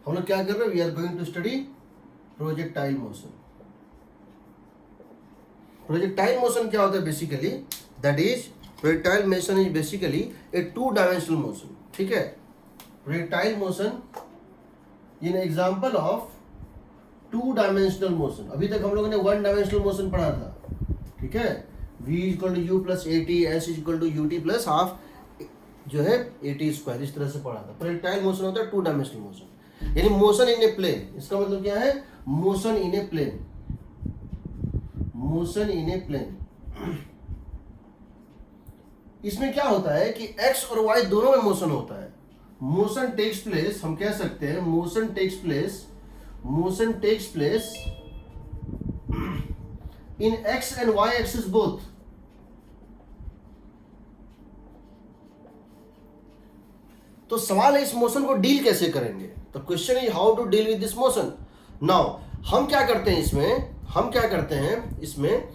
हम लोग क्या कर रहे हैं, we are going to study projectile motion. Projectile motion क्या होता है basically, that is projectile motion is basically a 2 dimensional motion. ठीक है, projectile motion in example of 2 dimensional motion. अभी तक हम लोगों ने 1 डायमेंशनल मोशन पढ़ा था। ठीक है, v equal to u plus a t, s equal to u t plus half जो है ए टी स्क्वायर, इस तरह से पढ़ा था। प्रोजेक्टाइल मोशन होता है 2 डायमेंशनल मोशन, यानी मोशन इन ए प्लेन। इसका मतलब क्या है, motion in a plane, motion in a plane. इसमें क्या होता है कि x और y दोनों में मोशन होता है। मोशन टेक्स प्लेस, हम कह सकते हैं motion takes place in x and y axis both. तो सवाल है इस मोशन को डील कैसे करेंगे। तो question is how to deal with this motion. Now हम क्या करते हैं इसमें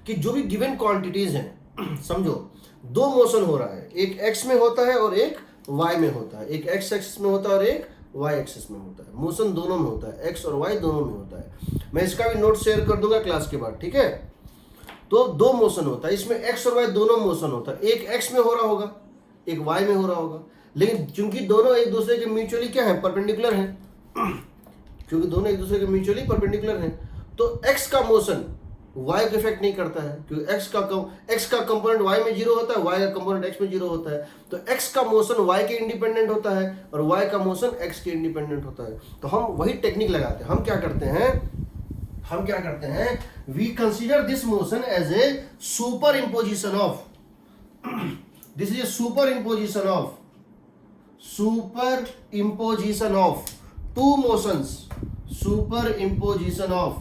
कि जो भी गिवन क्वांटिटीज हैं, समझो 2 मोशन हो रहा है, एक x में होता है और एक y में होता है, एक x एक्सिस में होता है और एक y एक्सिस में होता है। मोशन दोनों में होता है, x और y दोनों में होता है। मैं इसका भी नोट शेयर कर दूंगा क्लास के बाद। ठीक है, तो 2 मोशन होता है, इसमें x और y दोनों मोशन होता है। एक x में हो रहा होगा, एक y में हो रहा होगा, लेकिन चूंकि दोनों एक दूसरे के म्यूचुअली क्या है, परपेंडिकुलर है, क्योंकि दोनों एक दूसरे के म्यूचुअली परपेंडिकुलर हैं, तो x का मोशन y को इफेक्ट नहीं करता है, क्योंकि x का कंपोनेंट y में 0 होता है, y का कंपोनेंट x में 0 होता है। तो x का मोशन y के इंडिपेंडेंट होता है और y का मोशन x के इंडिपेंडेंट होता है। तो हम वही टेक्निक लगाते हैं। हम क्या करते हैं, we consider this motion as a super imposition of, this is a super imposition of 2 motions, super imposition of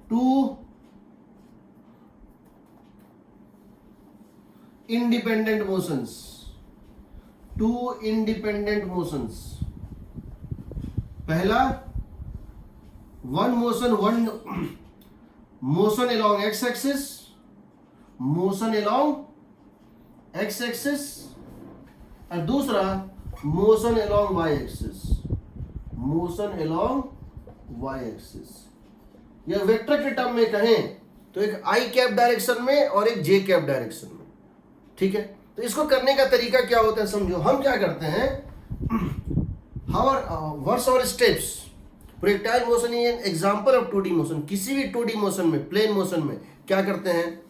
2 independent motions, 2 independent motions। पहला one motion along x axis, और दूसरा मोशन along y एक्सिस। या vector के term में कहें तो एक i cap direction में और एक j कैप डायरेक्शन में। ठीक है, तो इसको करने का तरीका क्या होता है समझो। हम क्या करते हैं, what's our steps. Projectile motion is an example of 2D motion. किसी भी 2D मोशन में, प्लेन मोशन में क्या करते हैं,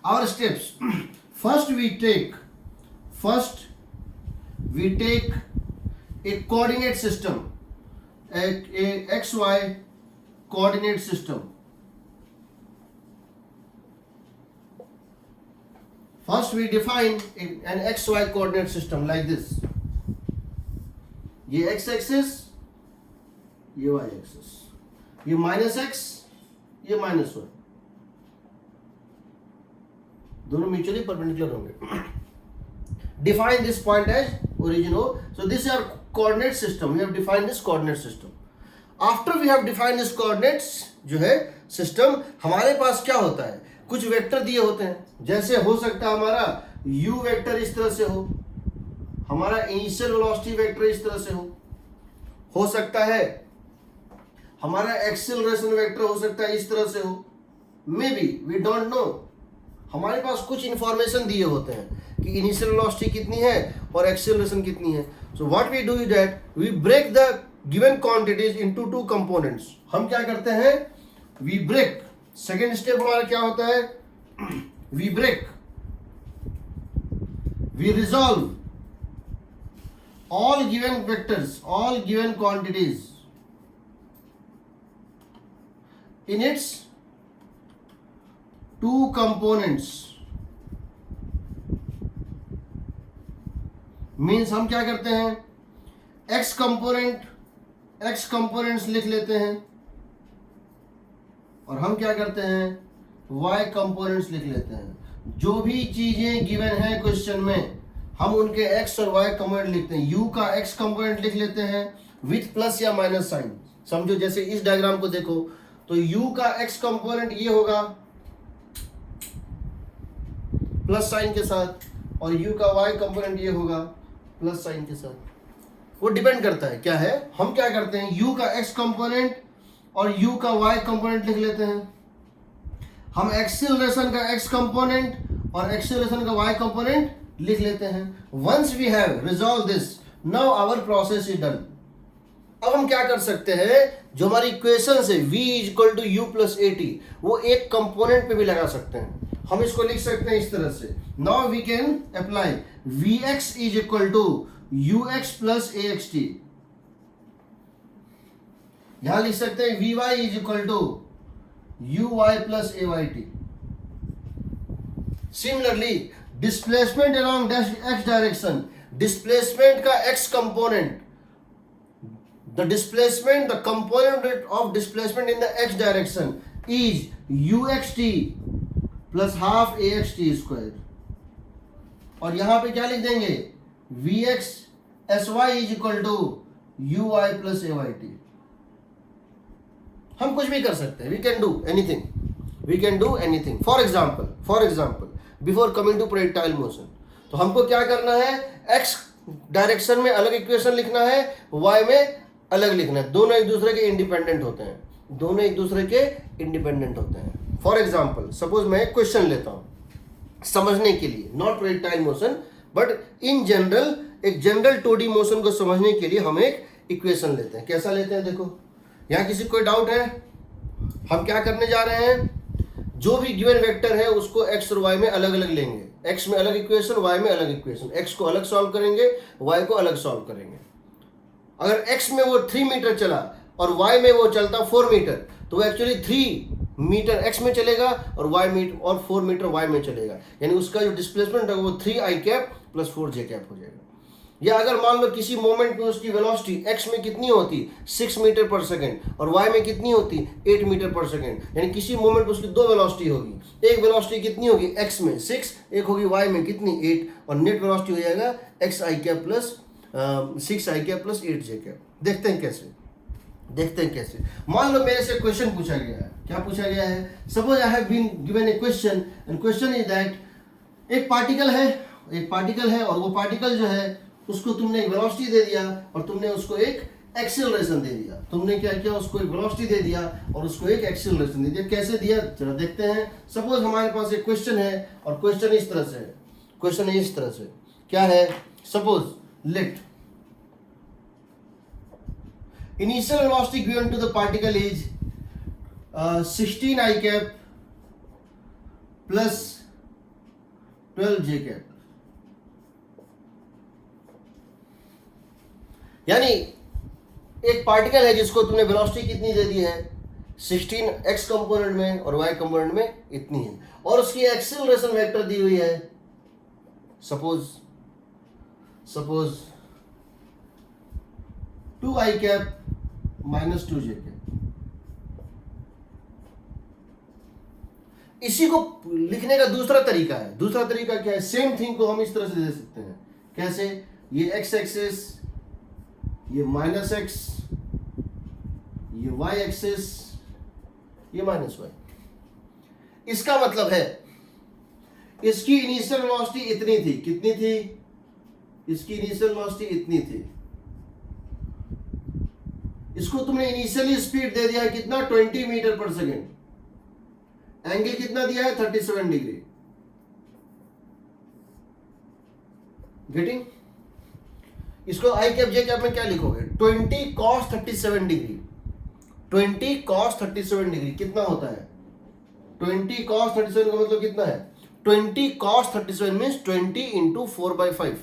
our steps, first we take a coordinate system, a xy coordinate system। First we define an xy coordinate system like this। ये x axis, ये y axis, ये माइनस x, ये minus y, दोनों mutually perpendicular होंगे। Define this point as origin O। So this is our coordinate system. We have defined this coordinate system. After we have defined this coordinates जो है system, हमारे पास क्या होता है, कुछ वेक्टर दिए होते हैं। जैसे हो सकता है हमारा u वेक्टर इस तरह से हो, हमारा इनिशियल वेलोसिटी वेक्टर इस तरह से हो सकता है हमारा एक्सेलरेशन वेक्टर हो सकता है इस तरह से हो, maybe, we don't know. हमारे पास कुछ इंफॉर्मेशन दिए होते हैं कि इनिशियल वेलोसिटी कितनी है और एक्सेलरेशन कितनी है। So what we do is that we break the given quantities into 2 components. हम क्या करते हैं, वी ब्रेक। सेकेंड स्टेप हमारा क्या होता है, we break, we resolve all given vectors, all given quantities in its 2 components। Means हम क्या करते हैं, x कंपोनेंट्स लिख लेते हैं और हम क्या करते हैं, y कंपोनेंट्स लिख लेते हैं। जो भी चीजें गिवन है क्वेश्चन में हम उनके x और y कंपोनेंट लिखते हैं। u का x कंपोनेंट लिख लेते हैं विथ प्लस या माइनस साइन। समझो जैसे इस डायग्राम को देखो तो u का x कंपोनेंट ये होगा प्लस साइन के साथ और u का y कंपोनेंट ये होगा प्लस साइन के साथ। वो डिपेंड करता है। क्या है, हम क्या करते हैं, u का x कंपोनेंट और u का y कंपोनेंट लिख लेते हैं। हम एक्सीलरेशन का x कंपोनेंट और एक्सीलरेशन का y कंपोनेंट लिख लेते हैं। Once we have resolve this, now our process is done. अब हम क्या कर सकते हैं, जो हमारी इक्वेशन है v equal to u plus a t, वो एक कंपोनेंट पे भी लगा सकते हैं। हम इसको लिख सकते हैं इस तरह से, now we can apply V x is equal to you x plus A x T. यहां लिख सकते हैं V Y is equal to you Y plus A Y T. Similarly displacement along X direction, displacement का X component, the displacement, the component of displacement in the x direction is uxt plus half axt square। और यहां पे क्या लिख देंगे, vx sy is equal to uy plus ayt। हम कुछ भी कर सकते हैं, we can do anything, we can do anything। for example before coming to projectile motion, तो हमको क्या करना है, x डायरेक्शन में अलग इक्वेशन लिखना है, y में अलग लिखना है। दोनों एक दूसरे के इंडिपेंडेंट होते हैं, दोनों एक दूसरे के इंडिपेंडेंट होते हैं। फॉर एग्जाम्पल सपोज मैं एक क्वेश्चन लेता हूं समझने के लिए, not projectile motion but in general, एक जनरल 2D मोशन को समझने के लिए हम एक इक्वेशन लेते हैं। कैसा लेते हैं, देखो यहां किसी कोई डाउट है, हम क्या करने जा रहे हैं, जो भी गिवन वेक्टर है उसको x और y में अलग अलग लेंगे। x में अलग इक्वेशन, y में अलग इक्वेशन, x को अलग सॉल्व करेंगे, y को अलग सॉल्व करेंगे। अगर x में वो 3 मीटर चला और y में वो चलता 4 मीटर, तो वो एक्चुअली 3 मीटर x में चलेगा और 4 मीटर y में चलेगा, यानी उसका जो डिस्प्लेसमेंट है वो 3i cap plus 4j cap हो जाएगा। या अगर मान लो किसी मोमेंट में उसकी वेलोसिटी x में कितनी होती 6 मीटर पर सेकेंड और y में कितनी होती 8 मीटर पर सेकेंड, यानी किसी मोमेंट में उसकी दो वेलोसिटी होगी। एक वेलोसिटी कितनी होगी x में 6, एक होगी y में कितनी 8, और नेट वेलोसिटी हो जाएगा xi cap plus 6i cap plus 8j cap. देखते हैं कैसे, मान लो मेरे से क्वेश्चन पूछा गया है। क्या पूछा गया है, suppose I have been given a question and question is that एक पार्टिकल है और वो पार्टिकल जो है उसको तुमने एक वेलोसिटी दे दिया और तुमने उसको एक एक्सेलरेशन दे दिया। तुमने क्या किया, उसको एक वेलोसिटी दे दिया और उसको एक एक्सेलरेशन दे दिया। कैसे दिया चलो देखते हैं। सपोज हमारे पास एक क्वेश्चन है और क्वेश्चन इस तरह से क्या है, suppose let initial velocity given to the particle is 16i cap plus 12j cap। यानी एक पार्टिकल है जिसको तुमने वेलोसिटी कितनी दे दी है 16 x कंपोनेंट में और y कंपोनेंट में इतनी है, और उसकी एक्सेलरेशन वेक्टर दी हुई है suppose 2i cap minus 2j cap. इसी को लिखने का दूसरा तरीका क्या है, सेम थिंग को हम इस तरह से दे सकते हैं। कैसे, ये x एक्सिस, ये माइनस x, ये y एक्सिस, ये माइनस y। इसका मतलब है इसकी इनिशियल वेलोसिटी इतनी थी, कितनी थी, इसकी इनिशियल वेलोसिटी इतनी थी, इसको तुमने इनिशियली स्पीड दे दिया है कितना 20 मीटर पर सेकेंड, एंगल कितना दिया है 37 डिग्री। गेटिंग, इसको आई कैप जे कैप में क्या लिखोगे, 20 cos 37 डिग्री, 20 cos 37 डिग्री कितना होता है, 20 cos 37 का मतलब कितना है, 20 cos 37 मीन्स 20 इंटू 4/5,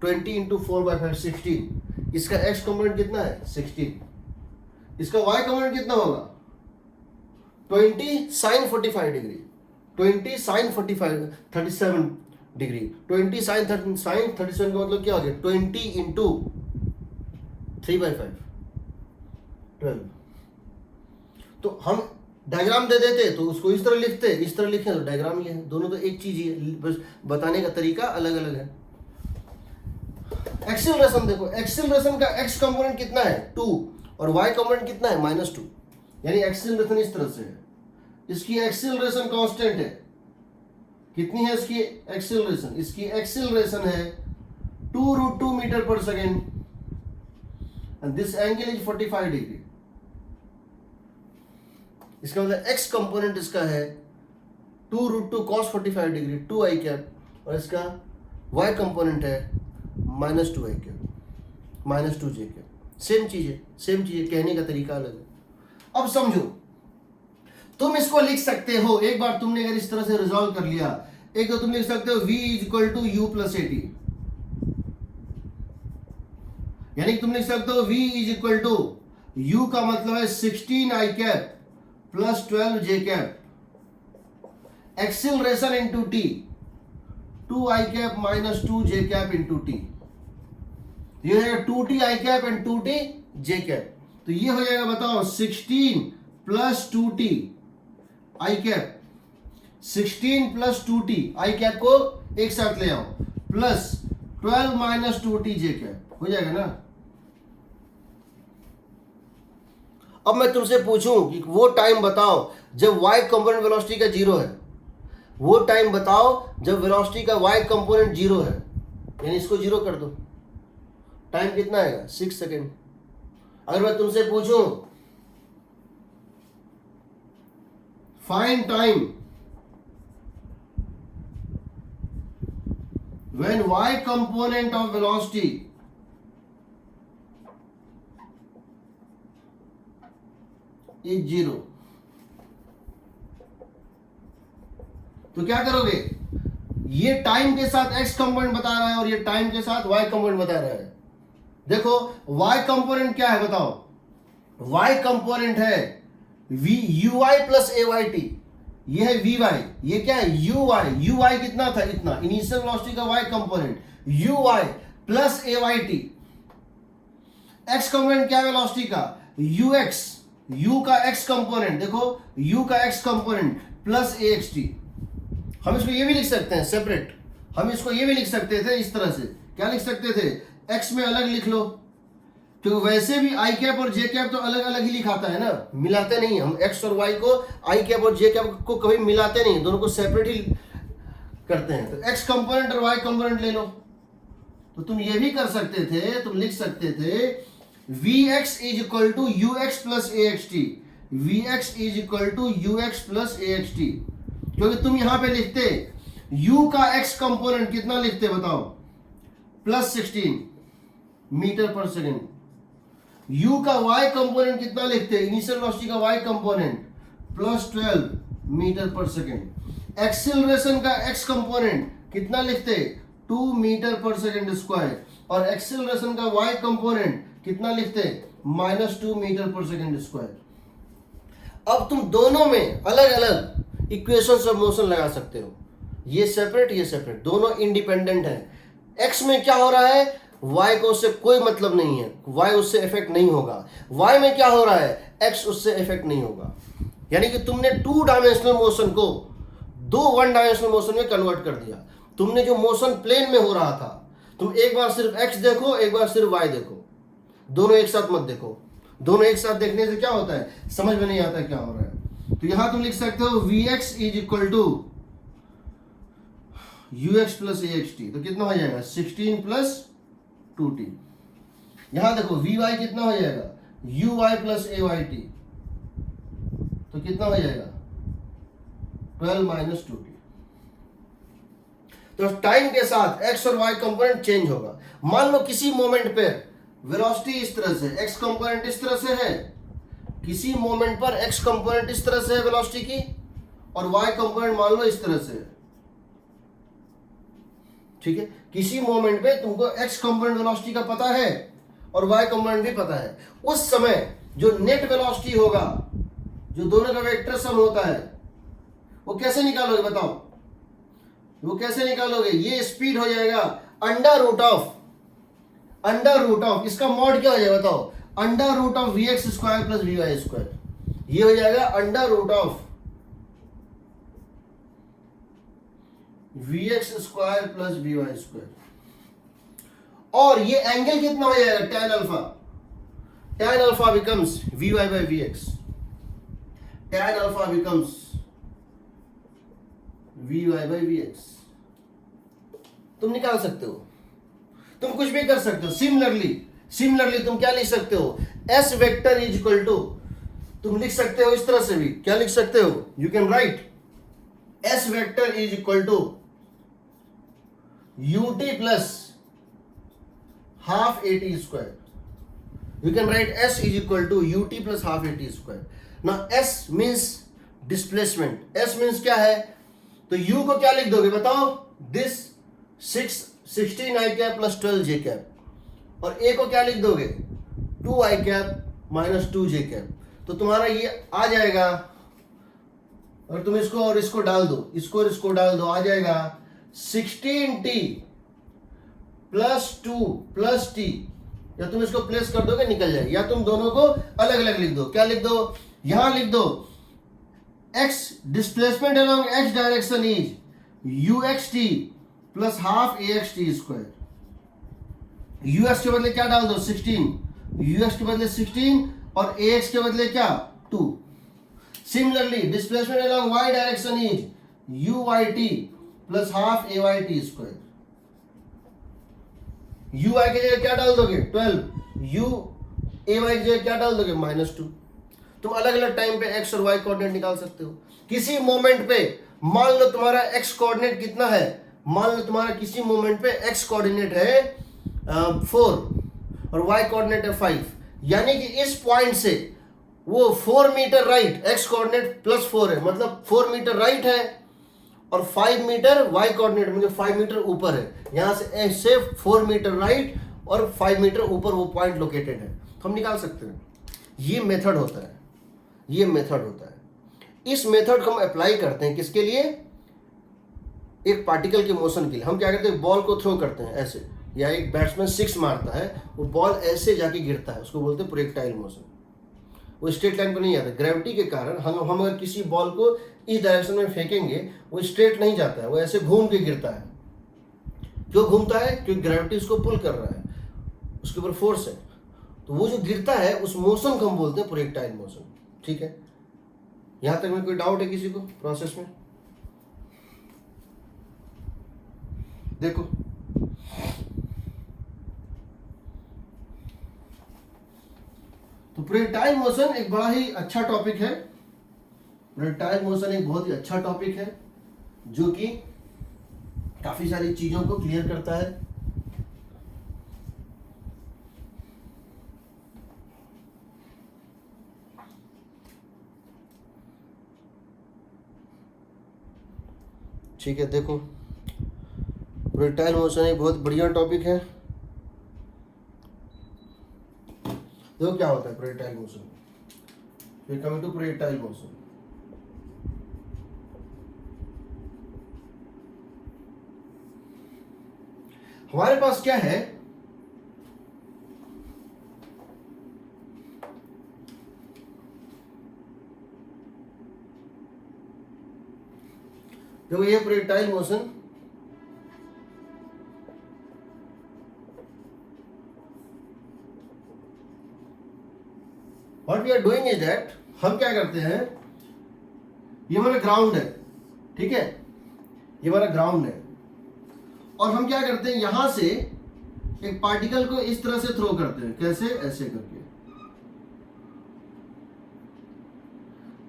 20 इंटू 4/5 16। इसका x कंपोनेंट कितना है 16, इसका y कंपोनेंट कितना होगा 20 sin 45 degree, 20 sin 37 degree, 20 sin 37 का मतलब क्या हो गया 20 इंटू 3/5 12। तो हम डायग्राम दे देते तो उसको इस तरह लिखते, इस तरह लिखे तो डायग्राम ही है, दोनों तो एक चीज ही है, बस बताने का तरीका अलग अलग है। एक्सेलरेशन देखो, एक्सेलरेशन का x कंपोनेंट कितना है 2 और y कंपोनेंट कितना है -2, यानी एक्सेलरेशन इस तरह से है। इसकी एक्सेलरेशन कांस्टेंट है, कितनी है इसकी एक्सेलरेशन, इसकी एक्सेलरेशन है 2√2 मीटर पर second, and this angle is 45 degree. इसका मतलब x कंपोनेंट इसका है 2√2 cos 45 डिग्री 2i कैप, और इसका y कंपोनेंट है -2i cap -2j cap. Same चीज है, कहने का तरीका अलग है। अब समझो, तुम इसको लिख सकते हो, एक बार तुमने अगर इस तरह से रिजॉल्व कर लिया, एक तो तुम लिख सकते हो v = u + 80, यानी कि तुम लिख सकते हो v = u का मतलब है 16i cap + 12j cap, acceleration into t 2i cap -2j cap into t, ये हो जाएगा 2ti cap and 2tj cap. तो ये हो जाएगा, बताओ, 16 + 2t i cap, 16 + 2t i cap को एक साथ ले आओ, प्लस 12 - 2tj कैप, हो जाएगा ना। अब मैं तुमसे पूछूं कि वो टाइम बताओ जब y कंपोनेंट वेलोसिटी का 0 है, वो टाइम बताओ जब वेलोसिटी का y कंपोनेंट 0 है, यानी इसको 0 कर दो, टाइम कितना आएगा? 6 सेकेंड। अगर मैं तुमसे पूछूं find time when y component of velocity is 0, तो क्या करोगे? ये टाइम के साथ x कंपोनेंट बता रहा है और ये टाइम के साथ y कंपोनेंट बता रहा है। देखो y कंपोनेंट क्या है बताओ? y कंपोनेंट है ui + ayt, ये है vy, ये क्या है? ui कितना था? इतना। इनिशियल वेलोसिटी का y component ui + ayt। x component क्या है वेलोसिटी का? ux, u का x कंपोनेंट, देखो u का x कंपोनेंट प्लस axt। हम इसको ये भी लिख सकते हैं सेपरेट, हम इसको ये भी लिख सकते थे इस तरह से, क्या लिख सकते थे? x में अलग लिख लो, क्योंकि वैसे भी i कैप और j कैप तो अलग अलग ही लिखाता है ना, मिलाते नहीं हम। x और y को, i कैप और j कैप को कभी मिलाते नहीं, दोनों को सेपरेट ही करते हैं। तो x कंपोनेंट और y कंपोनेंट ले लो, तो तुम ये भी कर सकते थे, तुम लिख सकते थे Vx = ux + axt, Vx = ux + axt, क्योंकि तुम यहां पे लिखते u का x कंपोनेंट कितना लिखते बताओ? +16 मीटर/सेकंड। u का y कंपोनेंट कितना लिखते? इनिशियल वेलोसिटी का y कंपोनेंट +12 मीटर/सेकंड। एक्सीलरेशन का x कंपोनेंट कितना लिखते? 2 मीटर/सेकंड², और एक्सीलरेशन का y कंपोनेंट कितना लिखते? -2 मीटर/सेकंड²। अब तुम दोनों में अलग अलग इक्वेशंस ऑफ मोशन लगा सकते हो, ये सेपरेट ये सेपरेट, दोनों इंडिपेंडेंट है। x में क्या हो रहा है, y को उससे कोई मतलब नहीं है, y उससे इफेक्ट नहीं होगा। y में क्या हो रहा है, x उससे इफेक्ट नहीं होगा। यानी कि तुमने 2 डायमेंशनल मोशन को 2 1 डायमेंशनल मोशन में कन्वर्ट कर दिया। तुमने जो मोशन प्लेन में हो रहा था, तुम एक बार सिर्फ x देखो, एक बार सिर्फ y देखो, दोनों एक साथ मत देखो। दोनों एक साथ देखने से क्या होता है, समझ में नहीं आता क्या हो रहा है। तो यहां तुम लिख सकते हो Vx = ux + axt, तो कितना हो जाएगा? 16 + 2t। यहां देखो Vy कितना हो जाएगा? uy + ayt, तो कितना हो जाएगा? 12 - 2t। तो टाइम के साथ x और y कंपोनेंट चेंज होगा। मान लो किसी मोमेंट पे वेलोसिटी इस तरह से, x कंपोनेंट इस तरह से है, किसी मोमेंट पर x कंपोनेंट इस तरह से है वेलोसिटी की, और y कंपोनेंट मान लो इस तरह से है, ठीक है। किसी मोमेंट पे तुमको x कंपोनेंट वेलोसिटी का पता है और y कंपोनेंट भी पता है। उस समय जो नेट वेलोसिटी होगा, जो दोनों का वेक्टर सम होता है, वो कैसे निकालोगे बताओ? वो कैसे निकालोगे? ये स्पीड हो जाएगा अंडर रूट ऑफ इसका मॉड क्या हो जाएगा बताओ? √of Vx² + Vy², ये हो जाएगा √of Vx² + Vy²। और ये एंगल कितना हो जाएगा? tan alpha becomes Vy/Vx, tan alpha becomes Vy/Vx। तुम निकाल सकते हो, तुम कुछ भी कर सकते हो। सिमिलरली सिमिलरली तुम क्या लिख सकते हो, s vector is equal to, तुम लिख सकते हो इस तरह से भी, क्या लिख सकते हो, you can write s vector is equal to ut plus half a t square. You can write s is equal to ut plus half at square. Now s means displacement. s means क्या है, तो u को क्या लिख दोगे बताओ, this 16 i cap plus 12 j cap, और a को क्या लिख दोगे, 2 i cap minus 2 j cap. तो तुम्हारा ये आ जाएगा, और तुम इसको और इसको डाल दो, इसको और इसको डाल दो, आ जाएगा 16t प्लस 2 प्लस t, या तुम इसको प्लेस कर दोगे निकल जाएगा, या तुम दोनों को अलग अलग लिख दो, क्या लिख दो, यहां लिख दो x displacement along x direction is uxt plus half axt square. ux के बदले क्या डाल दो 16, ux के बदले 16 और ax के बदले क्या 2. Similarly displacement along y direction is uyt plus half ayt square. u i की जगह क्या डाल दोगे 12, u a y की जगह क्या डाल दोगे -2. तुम अलग अलग टाइम पे x और y कोऑर्डिनेट निकाल सकते हो. किसी मोमेंट पे मान लो तुम्हारा x कोऑर्डिनेट कितना है, मान लो तुम्हारा किसी मोमेंट पे x कोऑर्डिनेट है 4 और y कोऑर्डिनेट है 5, यानी कि इस पॉइंट से वो 4 meter right, x coordinate plus 4 है, मतलब 4 मीटर राइट है और 5 मीटर y कोऑर्डिनेट में 5 मीटर ऊपर है, यहां से ऐसे 4 मीटर राइट और 5 मीटर ऊपर वो पॉइंट लोकेटेड है, तो हम निकाल सकते हैं. ये मेथड होता है, ये मेथड होता है. इस मेथड को हम अप्लाई करते हैं किसके लिए, एक पार्टिकल के मोशन के लिए. हम क्या करते हैं, बॉल को थ्रो करते हैं ऐसे, या एक बैट्समैन 6 मारता है, वो बॉल ऐसे जाके गिरता है, उसको बोलते हैं प्रोजेक्टाइल मोशन. वो स्ट्रेट लाइन पर नहीं आता, ग्रेविटी के कारण हम अगर किसी बॉल को इस डायरेक्शन में फेंकेंगे वो स्ट्रेट नहीं जाता है, वो ऐसे घूम के गिरता है. क्यों घूमता है, क्योंकि ग्रेविटी उसको पुल कर रहा है, उसके ऊपर फोर्स है, तो वो जो गिरता है उस मोशन को हम बोलते हैं प्रोजेक्टाइल मोशन. ठीक है, यहां तक में कोई डाउट है किसी को प्रोसेस में? देखो तो प्रोजेक्टाइल मोशन एक बड़ा ही अच्छा टॉपिक है. प्रोजेक्टाइल मोशन एक बहुत ही अच्छा टॉपिक है जो कि काफी सारी चीजों को क्लियर करता है. ठीक है, देखो प्रोजेक्टाइल मोशन एक बहुत बढ़िया टॉपिक है. देखो क्या होता है projectile motion. We coming to projectile motion. हमारे पास क्या है, देखो ये projectile motion, what we are doing is that, हम क्या करते हैं, ये हमारा ग्राउंड है, ठीक है, ये हमारा ग्राउंड है, और हम क्या करते हैं, यहां से एक पार्टिकल को इस तरह से थ्रो करते हैं. कैसे, ऐसे करके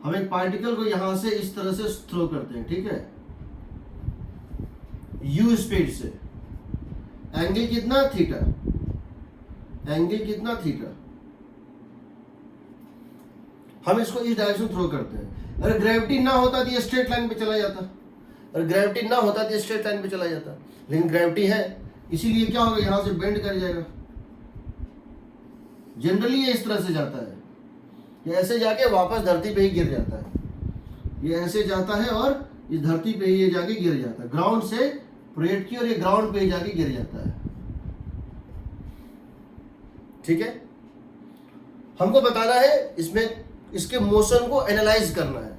हम एक पार्टिकल को यहां से इस तरह से थ्रो करते हैं. ठीक है, u स्पीड से, एंगल कितना, थीटा, एंगल कितना, थीटा. हम इसको इस डायरेक्शन थ्रो करते हैं. अगर ग्रेविटी ना होता तो ये स्ट्रेट लाइन पे चला जाता, अगर ग्रेविटी ना होता तो ये स्ट्रेट लाइन पे चला जाता, लेकिन ग्रेविटी है, इसीलिए क्या होगा, यहां से बेंड कर जाएगा. जनरली ये इस तरह से जाता है, ये ऐसे जाके वापस धरती पे ही गिर जाता है, ये ऐसे जाता है और इस धरती पे ही ये जाके गिर जाता है, ग्राउंड से प्रोजेक्ट की और ये ग्राउंड पे ही जाके गिर जाता है. ठीक है, हमको बताना है इसमें, इसके मोशन को एनालाइज करना है,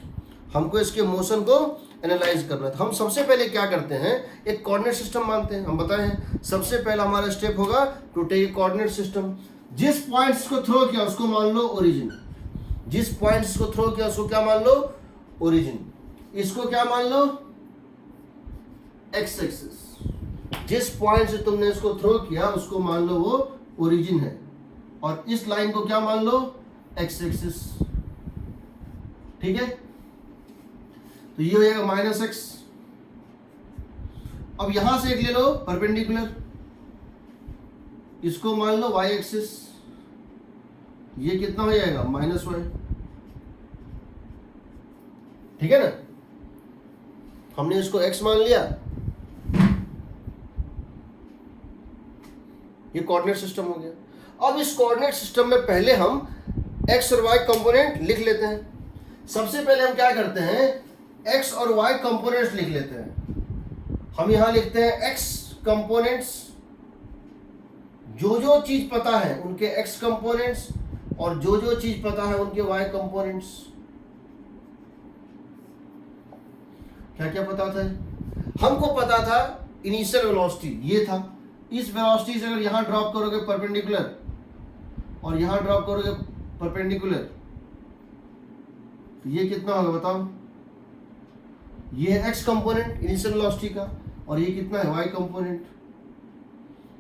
हमको इसके मोशन को एनालाइज करना है. तो हम सबसे पहले क्या करते हैं, एक कोऑर्डिनेट सिस्टम मानते हैं. हम बताए हैं सबसे पहला हमारा स्टेप होगा टू टेक कोऑर्डिनेट सिस्टम. जिस पॉइंट्स को थ्रो किया उसको मान लो ओरिजिन, जिस पॉइंट्स को थ्रो किया उसको क्या मान लो, ओरिजिन. इसको क्या मान लो, एक्स एक्सिस. जिस पॉइंट से तुमने इसको थ्रो किया उसको मान लो वो ओरिजिन है. और इस लाइन को क्या मान लो, एक्स एक्सिस। ठीक है, तो ये हो जाएगा माइनस एक्स। अब यहां से एक ले लो परपेंडिकुलर, इसको मान लो वाई एक्सिस, ये कितना हो जाएगा माइनस वाई। ठीक है ना, हमने इसको x मान लिया, ये कोऑर्डिनेट सिस्टम हो गया। अब इस कोऑर्डिनेट सिस्टम में पहले हम x और y कंपोनेंट लिख लेते हैं। सबसे पहले हम क्या करते हैं, x और y कंपोनेंट्स लिख लेते हैं। हम यहां लिखते हैं x कंपोनेंट्स, जो जो चीज पता है उनके x कंपोनेंट्स, और जो जो चीज पता है उनके y कंपोनेंट्स। क्या क्या पता था, हमको पता था इनिशियल वेलोसिटी ये था, इस वेलोसिटी से अगर यहां ड्रॉप करोगे परपेंडिकुलर और यहां ड्रॉप करोगे परपेंडिकुलर, तो ये कितना होगा बताओ, ये है x कंपोनेंट इनिशियल वेलोसिटी का, और ये कितना है y कंपोनेंट।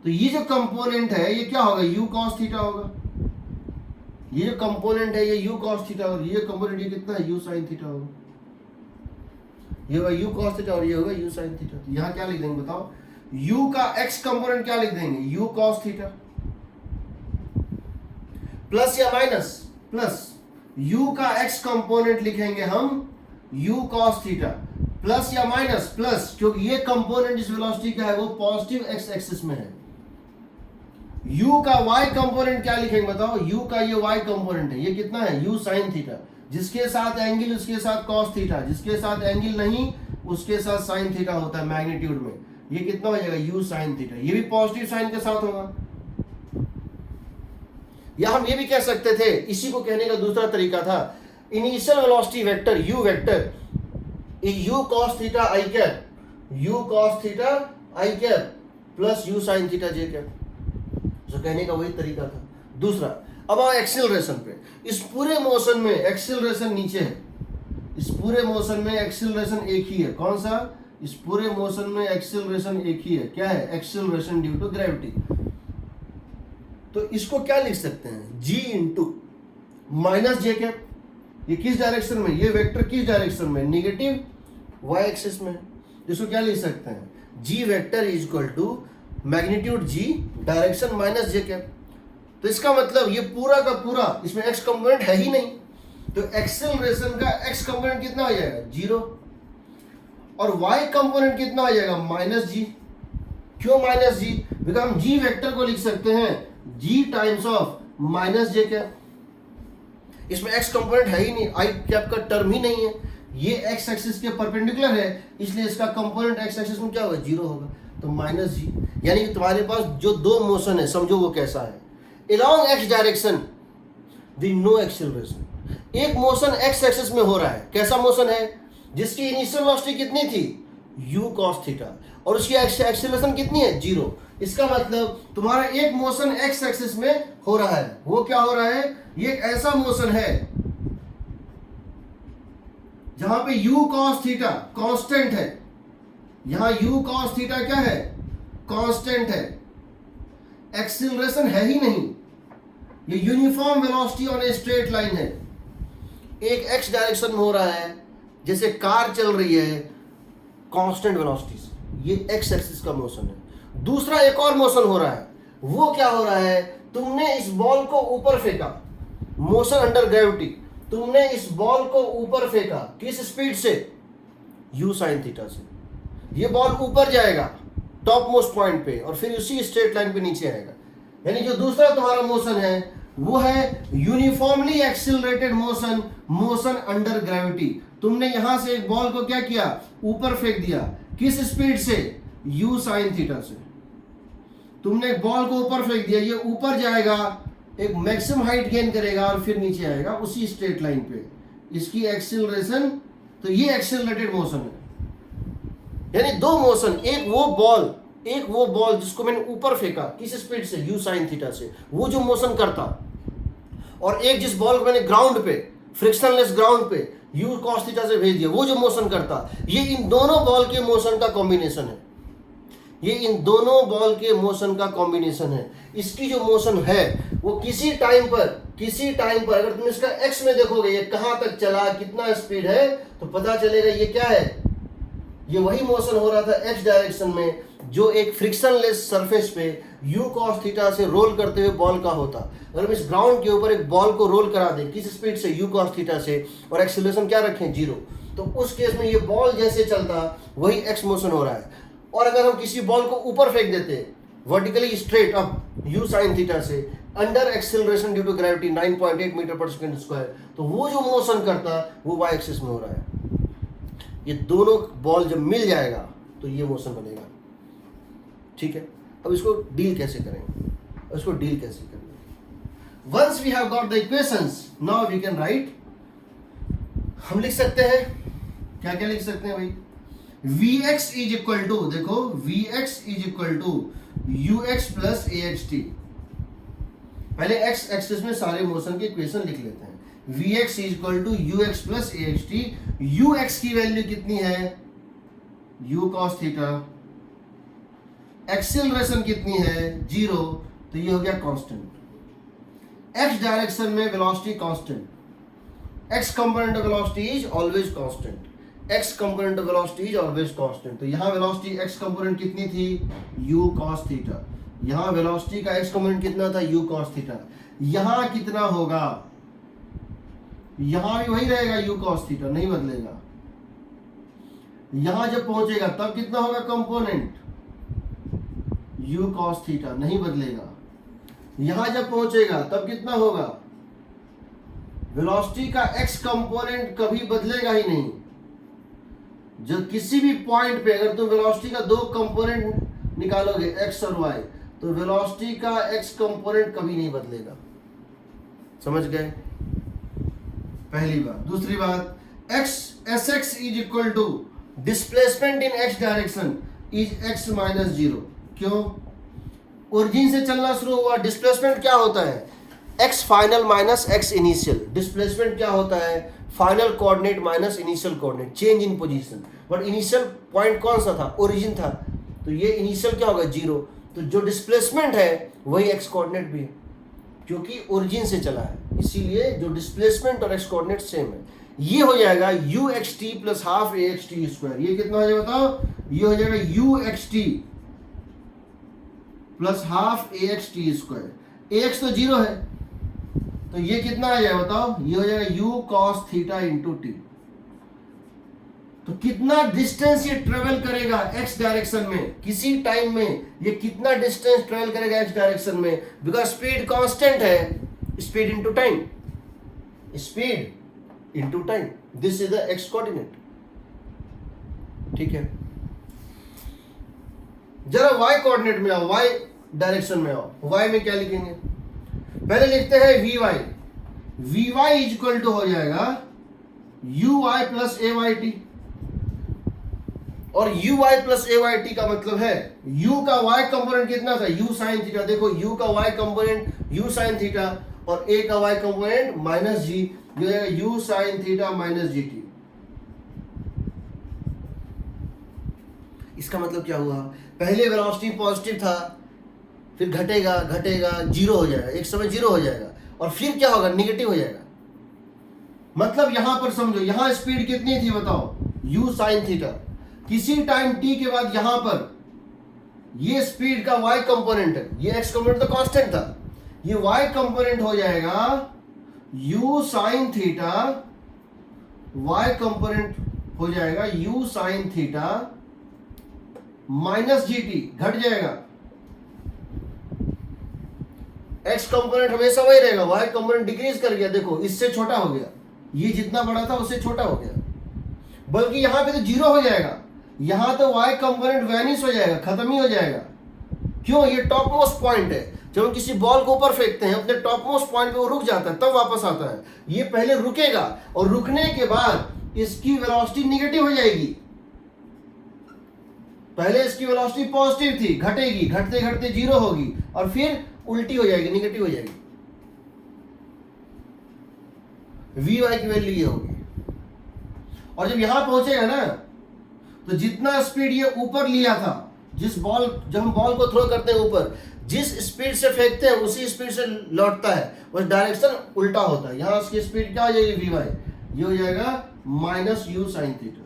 तो ये जो कंपोनेंट है ये क्या होगा, u cos थीटा होगा। ये जो कंपोनेंट है ये u cos थीटा, और ये कंपोनेंट ये कितना है u sin थीटा होगा। ये होगा u cos थीटा और ये होगा u sin थीटा। तो यहाँ क्या लिख देंगे बताओ, u का x कंपोनेंट क्या लिख देंगे, u cos थीटा, प्लस या माइनस, प्लस u का x कंपोनेंट लिखेंगे हम u cos थीटा, प्लस या माइनस, प्लस, क्योंकि ये कंपोनेंट इस वेलोसिटी का है वो पॉजिटिव x एक्सिस में है। u का y कंपोनेंट क्या लिखेंगे बताओ, u का ये y कंपोनेंट है, ये कितना है u sin थीटा, जिसके साथ एंगल उसके साथ cos थीटा, जिसके साथ एंगल नहीं उसके साथ sin थीटा होता है मैग्नीट्यूड में। ये कितना हो जाएगा u sin थीटा, ये भी पॉजिटिव साइन के साथ होगा। या हम ये भी कह सकते थे, इसी को कहने का दूसरा तरीका था, initial velocity vector u vector u cos theta i cap, u cos theta i cap plus u sin theta j cap, जो कहने का वही तरीका था दूसरा। अब आओ एक्सीलरेशन पे, इस पूरे मोशन में एक्सीलरेशन नीचे है, इस पूरे मोशन में एक्सीलरेशन एक ही है, कौन सा, इस पूरे मोशन में एक्सीलरेशन एक ही है, क्या है, एक्सीलरेशन ड्यू टू ग्रेविटी। तो इसको क्या लिख सकते हैं, g into minus j cap. ये किस डायरेक्शन में, ये वेक्टर किस डायरेक्शन में, निगेटिव y एक्सिस में। इसको क्या लिख सकते हैं, g vector is equal to magnitude g direction minus j cap. तो इसका मतलब ये पूरा का पूरा, इसमें x कंपोनेंट है ही नहीं, तो एक्सेलरेशन का x कंपोनेंट कितना हो जाएगा, 0, और y कंपोनेंट कितना हो जाएगा, माइनस जी। क्यों माइनस जी, बिकॉज हम g वेक्टर को लिख सकते हैं g times of minus j cap. इसमें x कंपोनेंट है ही नहीं, i कैप का टर्म ही नहीं है, ये x एक्सिस के परपेंडिकुलर है, इसलिए इसका कंपोनेंट x एक्सिस में क्या होगा, 0 होगा, तो माइनस जी। यानी कि तुम्हारे पास जो दो मोशन है, समझो वो कैसा है, along x direction the no acceleration. एक मोशन x एक्सिस में हो रहा है, कैसा मोशन है, जिसकी इनिशियल वेलोसिटी कितनी थी, u cos थीटा, और उसकी एक्सेलरेशन कितनी है, 0। इसका मतलब तुम्हारा एक मोशन x एक्सिस में हो रहा है, वो क्या हो रहा है, ये एक ऐसा मोशन है जहां पे u cos थीटा कांस्टेंट है, यहां u cos थीटा क्या है, कांस्टेंट है, एक्सीलरेशन है ही नहीं, ये uniform velocity on a straight line है। एक x डायरेक्शन में हो रहा है, जैसे कार चल रही है कांस्टेंट वेलोसिटी से, ये x एक्सिस का मोशन है। दूसरा एक और मोशन हो रहा है, वो क्या हो रहा है, तुमने इस बॉल को ऊपर फेंका, मोशन अंडर ग्रेविटी, तुमने इस बॉल को ऊपर फेंका, किस स्पीड से, u sin थीटा से। ये बॉल ऊपर जाएगा टॉप मोस्ट पॉइंट पे, और फिर उसी स्ट्रेट लाइन पे नीचे आएगा। यानी जो दूसरा तुम्हारा मोशन है वो है uniformly accelerated motion, motion under gravity. तुमने यहां से एक बॉल को क्या किया, ऊपर फेंक दिया, किस स्पीड से, u sin थीटा से। तुमने एक बॉल को ऊपर फेंक दिया, ये ऊपर जाएगा, एक मैक्सिमम हाइट गेन करेगा और फिर नीचे आएगा उसी स्ट्रेट लाइन पे, इसकी एक्सिलरेशन, तो ये एक्सिलरेटेड मोशन है। यानी दो मोशन, एक वो बॉल जिसको मैंने ऊपर फेंका, किस स्पीड से, u sin थीटा से, वो जो मोशन करता, और एक जिस बॉल को मैंने ग्राउंड पे, फ्रिक्शनलेस ग्राउंड पे u cos थीटा से भेज दिया, वो जो मोशन करता, ये इन दोनों बॉल के मोशन का कॉम्बिनेशन है, ये इन दोनों बॉल के मोशन का कॉम्बिनेशन है। इसकी जो मोशन है वो किसी टाइम पर अगर तुम इसका एक्स में देखोगे ये कहां तक चला, कितना स्पीड है, तो पता चलेगा ये क्या है, ये वही मोशन हो रहा था एक्स डायरेक्शन में जो एक फ्रिक्शनलेस सरफेस पे u cos थीटा से रोल करते हुए बॉल का होता। अगर हम इस ग्राउंड के ऊपर एक बॉल को रोल करा दें किस स्पीड से, u cos थीटा से, और एक्सीलरेशन क्या रखें 0, तो उस केस में ये बॉल जैसे चलता वही एक्स मोशन हो रहा है। और अगर हम किसी बॉल को ऊपर फेंक देते vertically straight up u sin theta से under acceleration due to gravity 9.8 metre पर सेकंड स्क्वायर, तो वो जो मोशन करता वो y एक्सिस में हो रहा है। ये दोनों बॉल जब मिल जाएगा तो ये मोशन बनेगा। ठीक है, अब इसको डील कैसे करेंगे, once we have got the equations now we can write. हम लिख सकते हैं, क्या क्या लिख सकते हैं भाई, Vx इज इक्वल टू, देखो Vx is equal to ux plus axt। पहले x एक्सिस में सारे मोशन के इक्वेशन लिख लेते हैं। Vx is equal to ux plus axt। ux की वैल्यू कितनी है, u cos थीटा। एक्सीलरेशन कितनी है 0, तो ये हो गया कांस्टेंट। x डायरेक्शन में velocity constant, x component of velocity is always constant, x component of velocity is always constant. तो यहाँ वेलोसिटी x कंपोनेंट कितनी थी, u cos थीटा। यहाँ वेलोसिटी का x कंपोनेंट कितना था, u cos थीटा। यहाँ कितना होगा, यहाँ भी वही रहेगा u cos थीटा, नहीं बदलेगा। यहाँ जब पहुंचेगा तब कितना होगा कंपोनेंट, u cos थीटा, नहीं बदलेगा। यहां जब पहुंचेगा तब कितना होगा, वेलोसिटी का x कंपोनेंट कभी बदलेगा ही नहीं। जब किसी भी पॉइंट पे अगर तुम वेलोसिटी का 2 कंपोनेंट निकालोगे x और y, तो वेलोसिटी का x कंपोनेंट कभी नहीं बदलेगा। समझ गए, पहली बात। दूसरी बात, sx is equal to displacement in x direction is x minus 0। क्यों, ओरिजिन से चलना शुरू हुआ, डिस्प्लेसमेंट क्या होता है, x final minus x initial. Displacement क्या होता है, final coordinate minus initial coordinate, change in position. But initial point कौन सा था, ओरिजिन था, तो ये इनिशियल क्या होगा 0। तो जो डिस्प्लेसमेंट है वही x कोऑर्डिनेट भी है क्योंकि ओरिजिन से चला है, इसीलिए जो डिस्प्लेसमेंट और x कोऑर्डिनेट सेम है। ये हो जाएगा uxt plus half axt square. ये कितना हो जाएगा बताओ, ये हो जाएगा uxt plus half axt square. ax तो 0 है, तो ये कितना आ जाएगा बताओ, ये हो जाएगा u cos theta into T. तो कितना डिस्टेंस ये ट्रेवल करेगा x डायरेक्शन में, किसी टाइम में ये कितना डिस्टेंस ट्रेवल करेगा x डायरेक्शन में, बिकॉज स्पीड कांस्टेंट है, speed into time, speed into time, this is the x coordinate. ठीक है, जरा y कोऑर्डिनेट में आओ, y डायरेक्शन में आओ। y में क्या लिखेंगे, पहले लिखते हैं vy इज इक्वल टू हो जाएगा uy प्लस ayt। और uy प्लस ayt का मतलब है u का y कंपोनेंट कितना था, u sin थीटा। देखो u का y component u sin theta और a का y कंपोनेंट माइनस g, जो है u sin theta minus gt। इसका मतलब क्या हुआ, पहले वेलोसिटी पॉजिटिव था, फिर घटेगा 0 हो जाएगा, एक समय 0 हो जाएगा, और फिर क्या होगा, निगेटिव हो जाएगा। मतलब यहां पर समझो, यहां स्पीड कितनी थी बताओ, u sin थीटा। किसी टाइम t के बाद यहां पर ये स्पीड का y कंपोनेंट है, ये x कंपोनेंट तो कांस्टेंट था, ये y कंपोनेंट हो जाएगा u sin theta, y component हो जाएगा u sin theta minus gt, घट जाएगा। x कंपोनेंट हमेशा वही रहेगा, y कंपोनेंट डिक्रीज कर गया, देखो इससे छोटा हो गया, ये जितना बड़ा था उससे छोटा हो गया, बल्कि यहां पे तो 0 हो जाएगा, यहां तो y कंपोनेंट वैनिश हो जाएगा, खत्म ही हो जाएगा। क्यों, ये टॉप मोस्ट पॉइंट है। जब हम किसी बॉल को ऊपर फेंकते हैं अपने टॉप मोस्ट पॉइंट पे वो रुक जाता है, तब वापस आता है। ये पहले रुकेगा और रुकने के बाद इसकी वेलोसिटी निगेटिव हो जाएगी। पहले इसकी वेलोसिटी पॉजिटिव थी, घटेगी, घटते घटते 0 होगी और फिर उल्टी हो जाएगी, निगेटिव हो जाएगी। Vy की वैल्यू ये होगी। और जब यहां पहुंचेगा ना, तो जितना स्पीड ये ऊपर लिया था, जब हम बॉल को थ्रो करते हैं ऊपर, जिस स्पीड से फेंकते हैं उसी स्पीड से लौटता है, बस डायरेक्शन उल्टा होता है। यहां उसकी स्पीड क्या हो जाएगी, वी वाई, ये हो जाएगा minus u sine theta,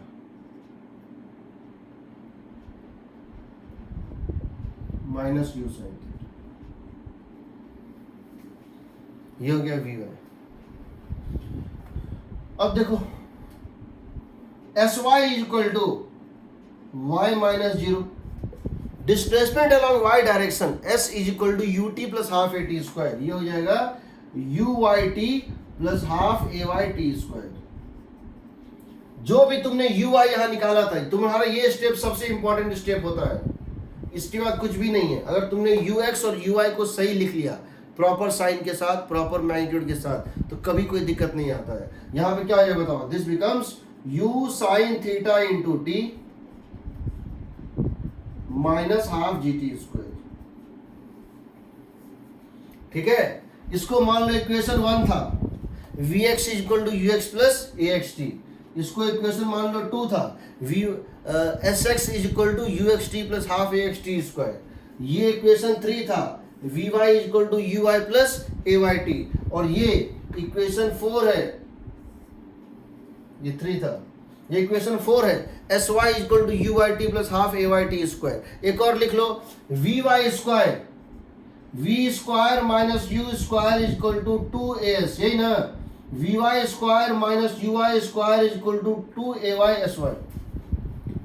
minus u sine theta, ये हो गया वी वाई। अब देखो s y is equal to y minus zero, displacement along y direction s is equal to u t plus half a t square, ये हो जाएगा u y t plus half a Y t square. जो भी तुमने you आई यहां निकाला था, तुम्हारा ये स्टेप सबसे इंपॉर्टेंट स्टेप होता है, इसके बाद कुछ भी नहीं है। अगर तुमने यू एक्स और यू आई को सही लिख लिया प्रॉपर साइन के साथ, प्रॉपर मैग्नीट्यूड के साथ, तो कभी कोई दिक्कत नहीं आता है। यहां पे क्या है बताओ, this becomes u sine theta into t minus half g t square, ठीक है। इसको मान लो इक्वेशन 1 था, v x is equal to you x plus A x t, इसको इक्वेशन मान लो 2 था, v s x is equal to you x t plus half a x t square, ये इक्वेशन 3 था, v Y is equal to you Y plus A Y T, और ये equation 4 है, ये 3 था, ये इक्वेशन 4 है, s y is equal to you y t plus half a Y t square. एक और लिख लो, v y square, v square minus u square is equal to 2as, यही ना, v y square minus u y square is equal to 2ay s y,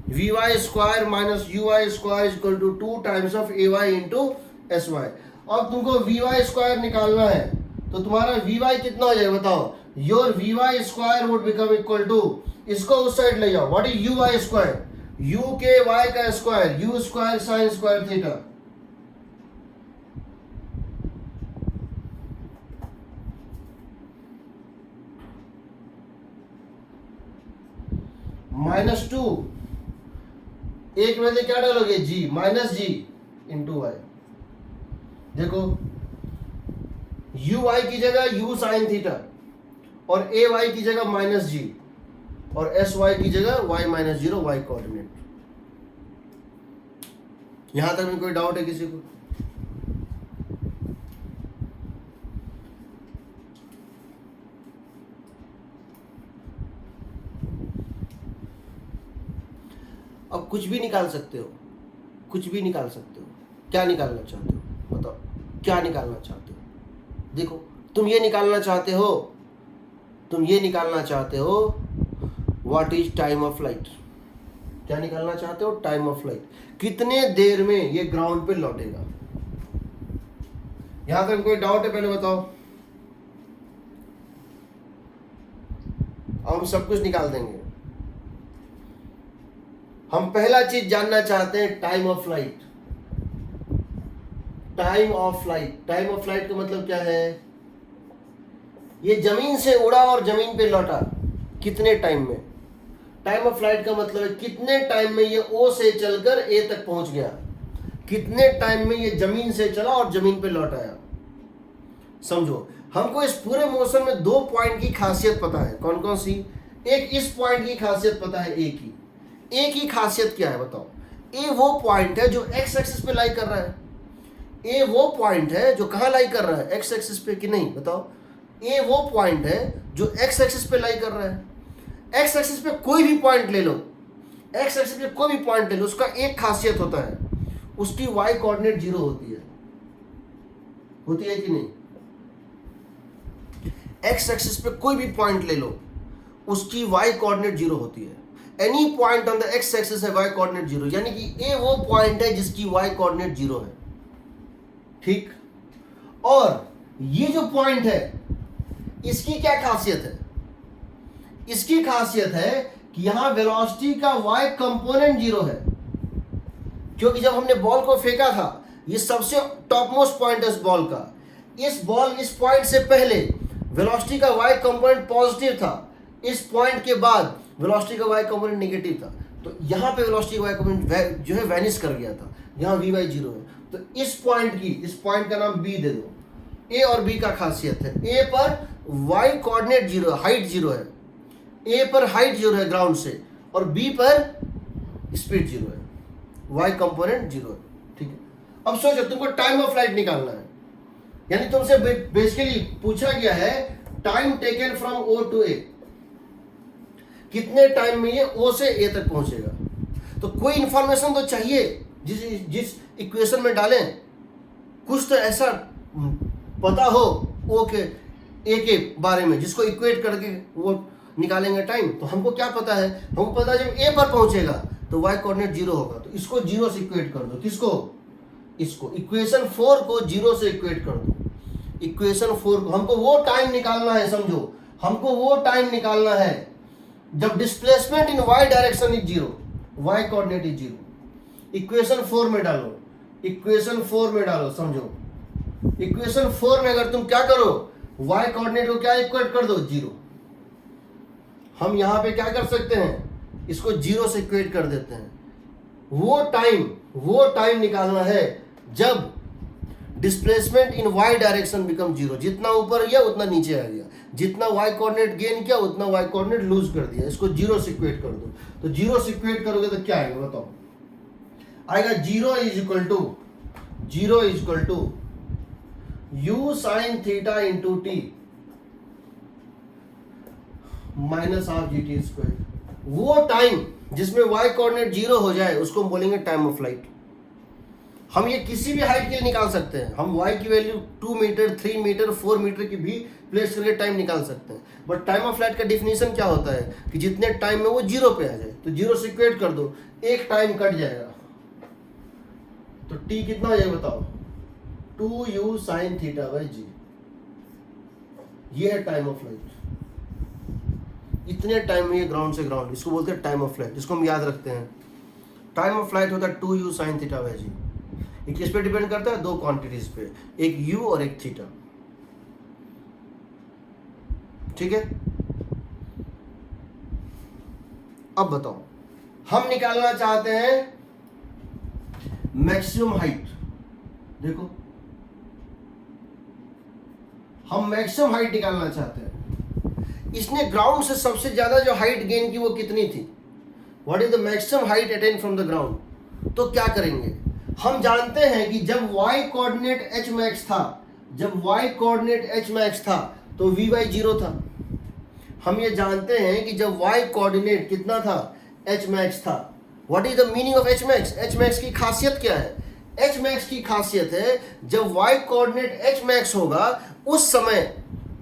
v y square minus u y square is equal to 2 times of a y into s y. अब तुमको we y square निकालना है, तो तुम्हारा we Y कितना हो जाएगा बताओ, your v y square would become equal to, इसको उस साइड ले जाओ, what is u y square, u के वाई का square, u square sine square theta, minus 2, एक में से क्या डालोगे, g, minus g into y. देखो यू वाई की जगह यू साइन थीटा, और ए वाई की जगह माइनस जी, और एस वाई की जगह y minus zero y coordinate. यहां तक में कोई डाउट है किसी को? अब कुछ भी निकाल सकते हो, कुछ भी निकाल सकते हो। क्या निकालना चाहते हो बताओ, क्या निकालना चाहते हो? देखो तुम ये निकालना चाहते हो, तुम ये निकालना चाहते हो what is time of flight. क्या निकालना चाहते हो? टाइम ऑफ फ्लाइट, कितने देर में ये ग्राउंड पे लौटेगा। यहां तक कोई डाउट है पहले बताओ, हम सब कुछ निकाल देंगे। हम पहला चीज जानना चाहते हैं time of flight. Time of flight, time of flight का मतलब क्या है? ये जमीन से उड़ा और जमीन पे लौटा, कितने टाइम में। टाइम ऑफ फ्लाइट का मतलब है कितने टाइम में ये ओ से चलकर ए तक पहुंच गया, कितने टाइम में ये जमीन से चला और जमीन पे लौट आया। समझो, हमको इस पूरे मोशन में 2 पॉइंट की खासियत पता है। कौन कौन सी? एक इस पॉइंट की खासियत पता है, ए की। ए की खासियत क्या है बताओ? ए वो पॉइंट है जो एक्स एक्सिस पे लाई कर रहा है। ए वो पॉइंट है जो कहाँ लाई कर रहा है? एक्स एक्सिस पे कि नहीं बताओ? ए वो पॉइंट है जो एक्स एक्सिस पे लाई कर रहा है। एक्स एक्सिस पे कोई भी पॉइंट ले लो, एक्स एक्सिस पे कोई भी पॉइंट ले लो, उसका एक खासियत होता है, उसकी वाई कोऑर्डिनेट 0 होती है। होती है कि नहीं? एक्स एक्सिस पे कोई भी पॉइंट ले लो, उसकी वाई कोऑर्डिनेट 0 होती है। Any point on the x axis है वाई कोऑर्डिनेट 0, यानी कि ए वो पॉइंट है जिसकी वाई कोऑर्डिनेट 0 है। ठीक, और ये जो पॉइंट है इसकी क्या खासियत है? इसकी खासियत है कि यहां वेलोसिटी का वाई कंपोनेंट 0 है, क्योंकि जब हमने बॉल को फेंका था, ये सबसे टॉप मोस्ट पॉइंट है इस बॉल का। इस पॉइंट से पहले वेलोसिटी का वाई कंपोनेंट पॉजिटिव था, इस पॉइंट के बाद वेलोसिटी का वाई कंपोनेंट नेगेटिव था। तो यहाँ पे वेलोसिटी वाई कंपोनेंट जो है वैनिश कर गया था, यहाँ वी वाई 0 है। तो इस पॉइंट का नाम बी दे दो। ए और बी का खासियत है, ए पर वाई कोऑर्डिनेट 0 है, हाइट 0 है। ए पर हाइट 0 है ग्राउंड से, और बी पर स्पीड 0 है, वाई कंपोनेंट 0 है। ठीक है, अब सोचो तुमको टाइम ऑफ फ्लाइट निकालना है, यानी तुमसे बेसिकली पूछा गया है time taken from O to A, कितने टाइम में ये ओ से ए तक पहुंचेगा। तो कोई इंफॉर्मेशन तो चाहिए जिस इक्वेशन में डालें, कुछ तो ऐसा पता हो ओ के ए के बारे में जिसको इक्वेट करके वो निकालेंगे टाइम। तो हमको क्या पता है, हमको पता है जब ए पर पहुंचेगा तो वाई कोऑर्डिनेट 0 होगा, तो इसको 0 से इक्वेट कर दो। किसको? इसको। इक्वेशन 4 को 0 से इक्वेट कर दो। इक्वेशन 4 को हमको वो टाइम निकालना है, समझो हमको वो टाइम निकालना है जब displacement in y direction is 0, y coordinate is 0। Equation 4 में डालो, इक्वेशन 4 में डालो, समझो इक्वेशन 4 में अगर तुम क्या करो, वाई कोऑर्डिनेट को क्या इक्वेट कर दो, 0। हम यहां पे क्या कर सकते हैं, इसको 0 से इक्वेट कर देते हैं। वो टाइम निकालना है जब displacement in y direction become 0। जितना ऊपर गया उतना नीचे आ गया, जितना वाई कोऑर्डिनेट गेन किया उतना वाई कोऑर्डिनेट लूज कर दिया। इसको 0 से इक्वेट कर दो। तो 0 से इक्वेट करोगे तो क्या आएगा बताओ? आएगा 0 is equal to u sin theta into t minus half g t square. वो टाइम जिसमें y कोऑर्डिनेट 0 हो जाए उसको हम बोलेंगे टाइम ऑफ फ्लाइट। हम ये किसी भी हाइट के लिए निकाल सकते हैं। हम y की वैल्यू 2 मीटर, 3 मीटर, 4 मीटर की भी प्लेस करके टाइम निकाल सकते हैं। बट टाइम ऑफ फ्लाइट का डिफिनीशन क्या होता है कि जितने टाइम में वो 0 पे आ जाए। तो 0 से इक्वेट कर दो, एक टाइम कट जाएगा तो t कितना हो जाएगा बताओ? 2u sin थीटा बाई जी। ये है टाइम ऑफ फ्लाइट। इतने टाइम में ये ग्राउंड से ग्राउंड, इसको बोलते हैं टाइम ऑफ फ्लाइट। इसको हम याद रखते हैं। टाइम ऑफ फ्लाइट होता है 2u sin थीटा बाई जी। ये किस पे डिपेंड करता है? दो क्वांटिटीज पे, एक u और एक थीटा। ठीक है, अब बताओ हम निकालना चाहते हैं मैक्सिमम हाइट। देखो हम मैक्सिमम हाइट निकालना चाहते हैं। इसने ग्राउंड से सबसे ज्यादा जो हाइट गेन की वो कितनी थी? What is the maximum height attain from the ground? तो क्या करेंगे, हम जानते हैं कि जब y कोऑर्डिनेट h मैक्स था, जब y कोऑर्डिनेट h मैक्स था तो v बाई 0 था। हम ये जानते हैं कि जब y कोऑर्डिनेट कितना था, h मैक्स था। What is the meaning of h max? h max की खासियत क्या है? h मैक्स की खासियत है जब y कोऑर्डिनेट h मैक्स होगा उस समय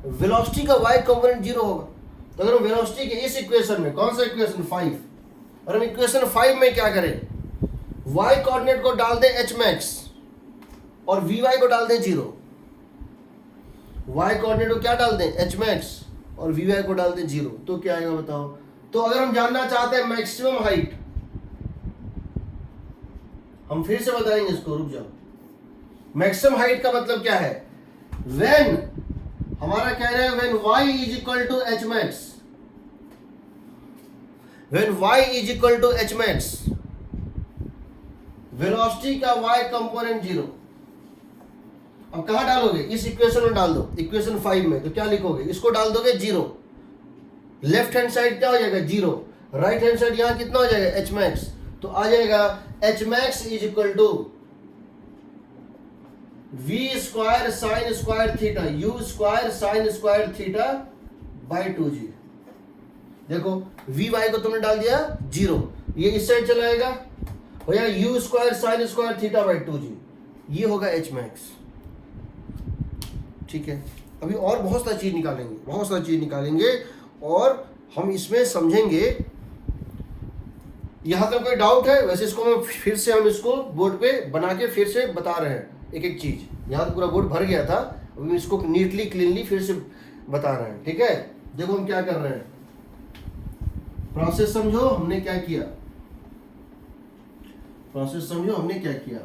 वेलोसिटी का y कंपोनेंट 0 होगा। तो अगर हम वेलोसिटी के इस इक्वेशन में, कौन सा इक्वेशन 5, और हम इक्वेशन 5 में क्या करें, y कोऑर्डिनेट को डाल दें h मैक्स और vy को डाल दें 0। y कोऑर्डिनेट को क्या डाल दें, h मैक्स, और vy को डाल दें 0, तो क्या आएगा बताओ? तो अगर हम जानना चाहते हैं मैक्सिमम हाइट, हम फिर से बताएंगे इसको, रुक जाओ। मैक्सिमम हाइट का मतलब क्या है? व्हेन हमारा कह रहे हैं when y is equal to h max, when y is equal to h max, velocity का y कंपोनेंट 0। अब कहां डालोगे? इस इक्वेशन में डाल दो, इक्वेशन 5 में। तो क्या लिखोगे? इसको डाल दोगे 0, लेफ्ट हैंड साइड क्या हो जाएगा 0, राइट हैंड साइड यहां कितना हो जाएगा h मैक्स। तो आ जाएगा h max is equal to v square sine square theta, u square sine square theta by 2g। देखो vy को तुमने डाल दिया 0, ये इस साइड चला जाएगा, हो जाएगा u square sine square theta by 2g। ये होगा h मैक्स। ठीक है, अभी और बहुत सारी चीज निकालेंगे और हम इसमें समझेंगे। यहां तक कोई डाउट है? वैसे इसको हम इसको बोर्ड पे बना के फिर से बता रहे हैं एक एक चीज। यहाँ तो पूरा बोर्ड भर गया था, अभी इसको नीटली क्लीनली फिर से बता रहे हैं। ठीक है, देखो हम क्या कर रहे हैं, प्रोसेस समझो हमने क्या किया, प्रोसेस समझो हमने क्या किया।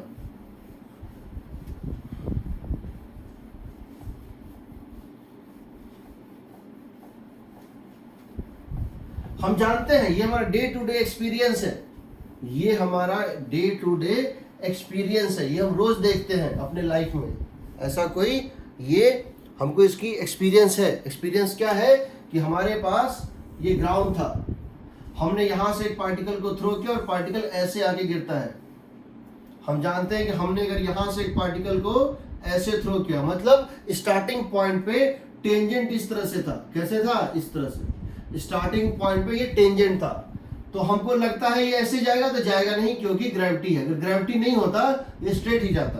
हम जानते हैं ये हमारा डे टू डे एक्सपीरियंस है, ये हमारा डे टू डे एक्सपीरियंस है, ये हम रोज देखते हैं अपने लाइफ में। ऐसा कोई ये हमको इसकी एक्सपीरियंस है। एक्सपीरियंस क्या है कि हमारे पास ये ग्राउंड था, हमने यहां से एक पार्टिकल को थ्रो किया और पार्टिकल ऐसे आके गिरता है, हम जानते हैं कि हमने अगर यहां से एक पार्टिकल को ऐसे थ्रो किया, मतलब स्टार्टिंग पॉइंट पे टेंजेंट इस तरह से था, कैसे था, इस तरह से स्टार्टिंग पॉइंट पे ये टेंजेंट था, तो हमको लगता है ये ऐसे जाएगा, तो जाएगा नहीं क्योंकि ग्रेविटी है। अगर ग्रेविटी नहीं होता ये स्ट्रेट ही जाता।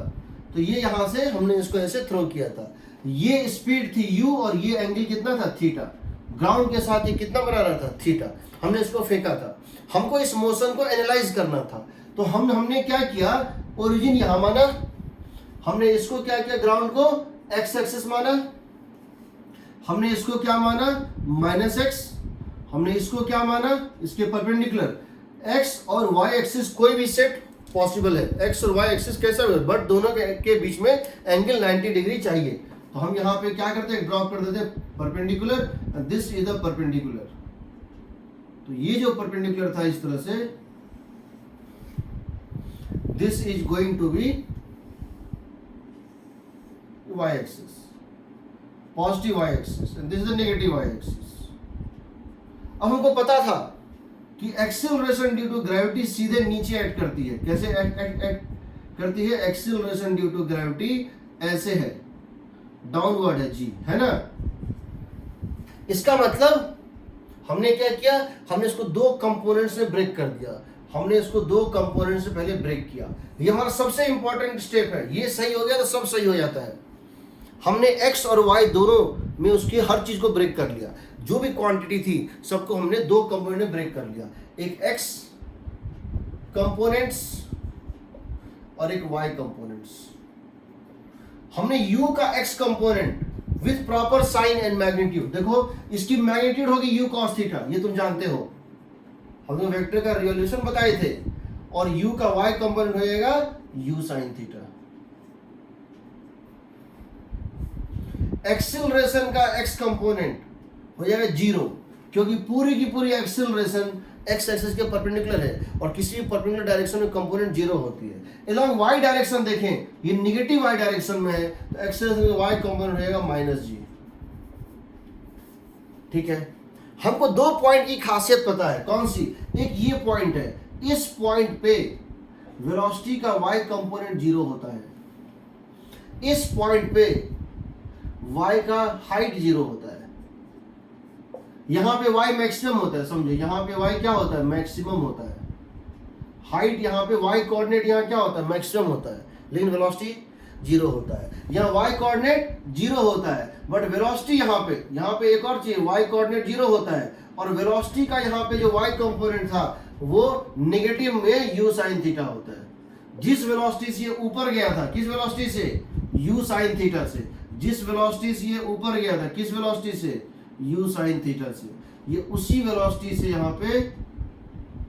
तो ये यहां से हमने इसको ऐसे थ्रो किया था, ये स्पीड थी u और ये एंगल कितना था, थीटा। ग्राउंड के साथ ये कितना बना रहा था, थीटा। हमने इसको फेंका था, हमको इस मोशन को एनालाइज करना था। तो हमने क्या किया, ओरिजिन यहां माना, हमने इसको क्या किया, ग्राउंड को एक्स एक्सिस माना, हमने इसको क्या माना, -x, हमने इसको क्या माना, इसके परपेंडिकुलर x और y एक्सिस कोई भी सेट पॉसिबल है, x और y एक्सिस कैसा भी, बट दोनों के बीच में एंगल 90 डिग्री चाहिए। तो हम यहाँ पे क्या करते हैं, ड्रॉप कर देते हैं perpendicular, this is the perpendicular. तो ये जो परपेंडिकुलर था इस तरह से, this is going to be y axis, positive y axis, and this is the negative y axis. अब हमको पता था कि एक्सीलरेशन ड्यू टू ग्रेविटी सीधे नीचे ऐड करती है, कैसे ऐड करती है, एक्सीलरेशन ड्यू टू ग्रेविटी ऐसे है, डाउनवर्ड है जी, है ना। इसका मतलब हमने क्या किया, हमने इसको दो कंपोनेंट्स में ब्रेक कर दिया, हमने इसको दो कंपोनेंट से पहले ब्रेक किया। ये हमारा सबसे इंपॉर्टेंट स्टेप है, ये सही हो गया तो सब सही हो जाता है। हमने x और y दोनों में उसकी हर चीज को ब्रेक कर लिया, जो भी क्वांटिटी थी सबको हमने दो कंपोनेंट में ब्रेक कर लिया, एक x कंपोनेंट्स और एक y कंपोनेंट्स। हमने u का x component with proper sign and magnitude, देखो इसकी मैग्नीट्यूड होगी u cos थीटा, ये तुम जानते हो, हमने वेक्टर का रिवोल्यूशन बताए थे, और u का y कंपोनेंट हो जाएगा u sin थीटा। एक्सीलरेशन का x कंपोनेंट हो जाएगा 0, क्योंकि पूरी की पूरी एक्सीलरेशन x एक्सिस के परपेंडिकुलर है, और किसी भी परपेंडिकुलर डायरेक्शन में कंपोनेंट 0 होती है। अलोंग y डायरेक्शन देखें, ये निगेटिव y डायरेक्शन में है, तो एक्सीलरेशन का y कंपोनेंट हो जाएगा -g। ठीक है, हमको दो पॉइंट की खासियत पता है, कौन सी, एक ये पॉइंट है, इस पॉइंट पे वेलोसिटी का y कंपोनेंट 0 होता है, इस पॉइंट पे y का हाइट 0 होता है, यहां पे y मैक्सिमम होता है, समझो यहां पे y क्या होता है, मैक्सिमम होता है, हाइट यहां पे y कोऑर्डिनेट यहां क्या होता है, मैक्सिमम होता है, लेकिन वेलोसिटी 0 होता है। यहाँ y कोऑर्डिनेट 0 होता है, बट वेलोसिटी यहाँ पे एक और चीज, y कोऑर्डिनेट 0 होता है, और वेलोसिटी का यहाँ पे जो y कंपोनेंट था वो नेगेटिव में u sin थीटा होता है। जिस वेलोसिटी से ये ऊपर गया था, किस वेलोसिटी से, u sin थीटा से, जिस वेलोसिटी से ये ऊपर गया था, किस वेलोसिटी से, u sin थीटा से, ये उसी वेलोसिटी से यहाँ पे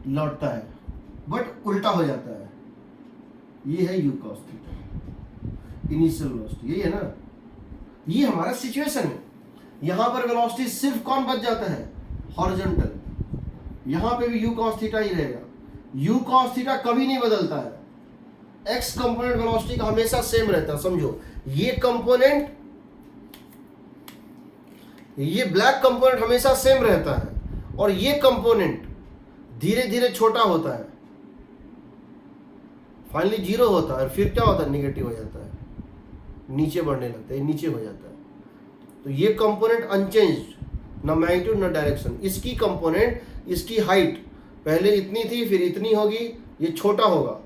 लौटता है, बट उल्टा हो जाता है, ये है u cos theta, initial velocity, यही है ना। ये हमारा सिचुएशन है, यहां पर वेलोसिटी सिर्फ कौन बच जाता है, हॉरिजॉन्टल, यहां पे भी u cos थीटा ही रहेगा, u cos थीटा कभी नहीं बदलता है, x कंपोनेंट वेलोसिटी का हमेशा सेम रहता है। समझो ये कंपोनेंट, ये ब्लैक कंपोनेंट हमेशा सेम रहता है, और ये कंपोनेंट धीरे धीरे छोटा होता है, फाइनली 0 होता है, और फिर क्या होता है, नेगेटिव हो जाता है, नीचे बढ़ने लगता है, नीचे हो जाता है। तो ये कंपोनेंट अनचेंज्ड, ना मैग्नीट्यूड ना डायरेक्शन। इसकी कंपोनेंट, इसकी हाइट पहले इतनी थी, फिर इतनी होगी, ये छोटा होगा,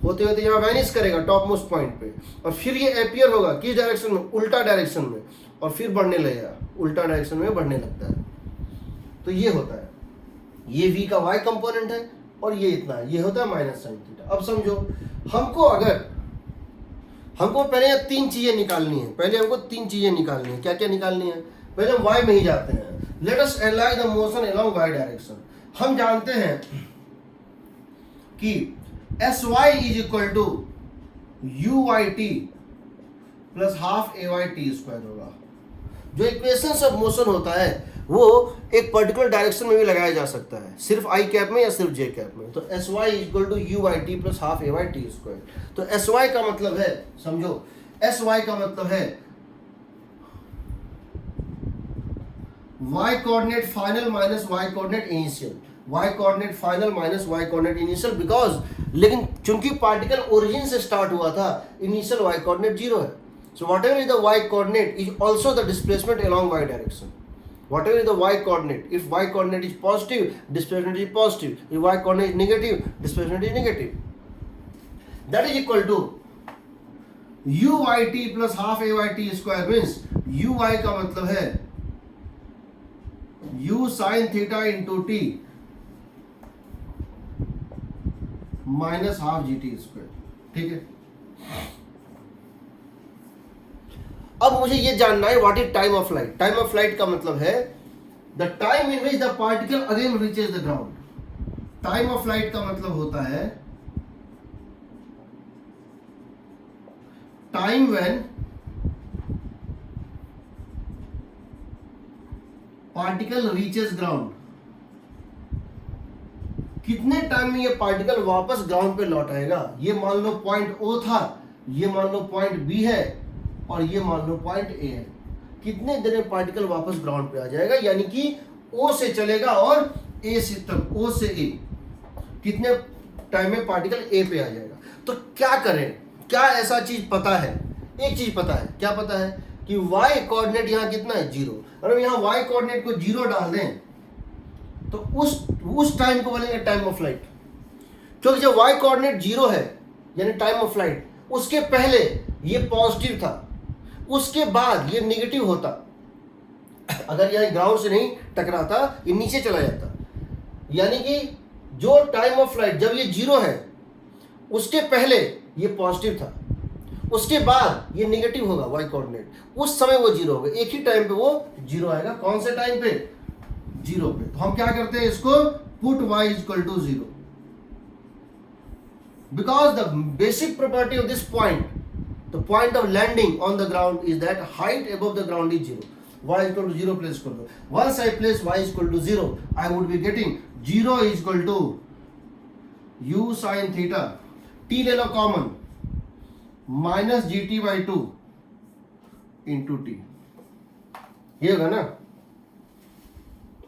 होते होते यहाँ वैनिश करेगा टॉप मोस्ट पॉइंट पे, और फिर ये अपीयर होगा किस डायरेक्शन में, उल्टा डायरेक्शन में, और फिर बढ़ने लगेगा, उल्टा डायरेक्शन में बढ़ने लगता है। तो ये होता है, ये v का y कंपोनेंट है, और ये इतना है, ये होता है -sin थीटा। अब समझो हमको पहले ये तीन चीजें निकालनी है, पहले हमको तीन चीजें निकालनी है। क्या क्या निकालनी है, पहले हम y में ही जाते हैं। Let us analyse the motion along y direction. हम जानते हैं कि sy is equal to uyt plus half ayt square होगा। जो इक्वेशन ऑफ मोशन होता है वो एक पर्टिकुलर डायरेक्शन में भी लगाया जा सकता है, सिर्फ आई कैप में या सिर्फ जे कैप में। तो s y equal to u i t plus half a Y t square. तो एस वाई का मतलब है, समझो एस वाई का मतलब है y coordinate final minus y coordinate initial, y coordinate final minus y coordinate initial, because लेकिन चूंकि पार्टिकल ओरिजिन से स्टार्ट हुआ था, इनिशियल y कोऑर्डिनेट 0 है. So whatever is the y coordinate is also the displacement along y direction. Whatever is the y coordinate, if y coordinate is positive, displacement is positive. If y coordinate is negative, displacement is negative. That is equal to uyt plus half ayt square means uy का मतलब है u sin theta into t minus half gt square. ठीक है. अब मुझे ये जानना है what is time of flight. Time of flight का मतलब है the time in which the particle again reaches the ground. Time of flight का मतलब होता है time when particle reaches ground. कितने टाइम में ये पार्टिकल वापस ग्राउंड पे लौट आएगा. ये मान लो पॉइंट O था, ये मान लो पॉइंट B है और ये मान लो पॉइंट A है. कितने देर में पार्टिकल वापस ग्राउंड पे आ जाएगा, यानी कि O से चलेगा और A से तक, O से A कितने टाइम में पार्टिकल A पे आ जाएगा. तो क्या करें, क्या ऐसा चीज पता है. एक चीज पता है. क्या पता है कि y कोऑर्डिनेट यहाँ कितना है 0. और हम यहाँ y कोऑर्डिनेट को 0 डाल दें तो उस टाइम को बोलेंगे टाइम ऑफ फ्लाइट. क्योंकि जब y कोऑर्डिनेट 0 है यानी टाइम ऑफ फ्लाइट, उसके पहले ये पॉजिटिव था, उसके बाद ये नेगेटिव होता. अगर यह ग्राउंड से नहीं टकराता, ये नीचे चला जाता. यानी कि जो टाइम ऑफ फ्लाइट जब ये 0 है, उसके पहले ये पॉजिटिव था, उसके बाद ये नेगेटिव होगा y कोऑर्डिनेट. उस समय वो 0 होगा. एक ही टाइम पे वो 0 आएगा. कौन से टाइम पे? 0 पे. तो हम क्या करते हैं इसको, put y equal to 0. Because the basic property of this point, the point of landing on the ground is that height above the ground is 0. Y equal to 0 place कर दो. Once I place y is equal to 0, I would be getting 0 is equal to u sin theta, t ले लो common, minus gt by 2 into t. ये होगा ना.